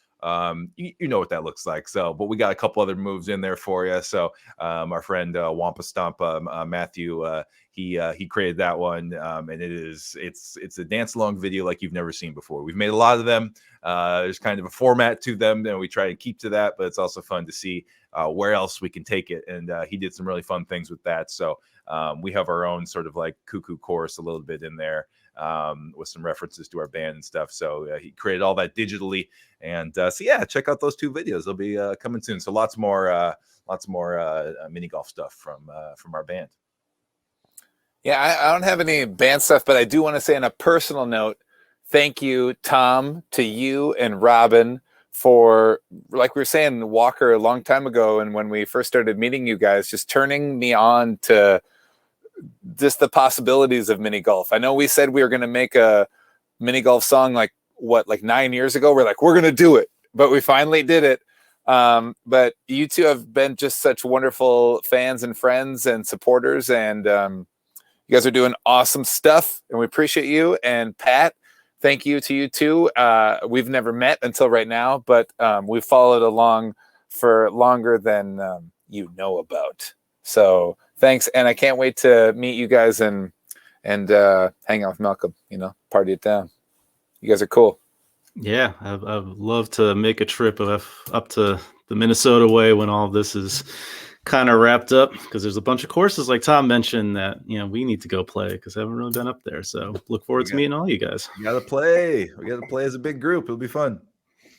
you know what that looks like. So, but we got a couple other moves in there for you. So our friend Wampa Stomp Matthew, he created that one, and it's a dance along video like you've never seen before. We've made a lot of them. There's kind of a format to them, and we try to keep to that, but it's also fun to see where else we can take it. And he did some really fun things with that. So we have our own sort of like cuckoo chorus a little bit in there, with some references to our band and stuff. So he created all that digitally. And so yeah, check out those two videos. They'll be coming soon. So lots more mini golf stuff from our band. Yeah, I don't have any band stuff, but I do want to say on a personal note, thank you, Tom, to you and Robin for, like we were saying, Walker a long time ago, and when we first started meeting you guys, just turning me on to just the possibilities of mini golf. I know we said we were going to make a mini golf song like 9 years ago. We're like, we're going to do it, but we finally did it. But you two have been just such wonderful fans and friends and supporters, and you guys are doing awesome stuff, and we appreciate you. And Pat, thank you to you too. We've never met until right now, but we've followed along for longer than you know about. So thanks, and I can't wait to meet you guys and hang out with Malcolm. You know, party it down. You guys are cool. Yeah, I'd love to make a trip up to the Minnesota way when all of this is kind of wrapped up, because there's a bunch of courses like Tom mentioned that we need to go play, because I haven't really been up there. So look forward to meeting all you guys. We got to play. We got to play as a big group. It'll be fun.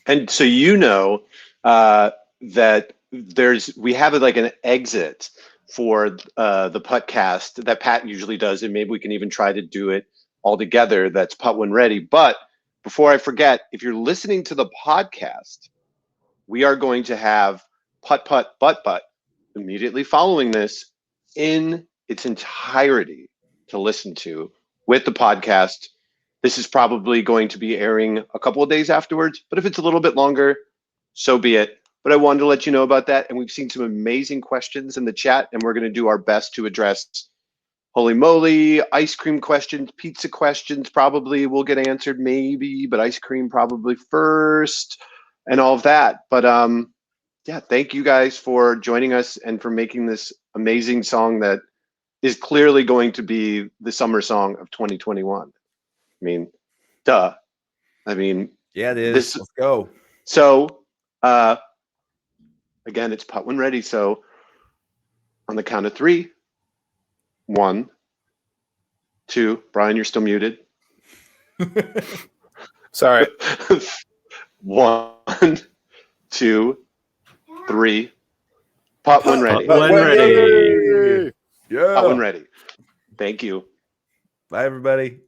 And so that we have like an exit for the Puttcast that Pat usually does, and maybe we can even try to do it all together. That's Putt When Ready. But before I forget, if you're listening to the podcast, we are going to have Putt Putt Butt Butt immediately following this in its entirety to listen to with the podcast. This is probably going to be airing a couple of days afterwards, but if it's a little bit longer, so be it. But I wanted to let you know about that. And we've seen some amazing questions in the chat, and we're going to do our best to address Holy Moly, ice cream questions, pizza questions probably will get answered maybe, but ice cream probably first and all of that. But yeah, thank you guys for joining us and for making this amazing song that is clearly going to be the summer song of 2021. I mean, duh. I mean, yeah, it is. Let's go. So, again, it's Putt When Ready. So, on the count of 3, 1, 2. Brian, you're still muted. Sorry. 1, 2, 3. Putt When Ready. Putt When Ready. Yeah. Putt When Ready. Thank you. Bye, everybody.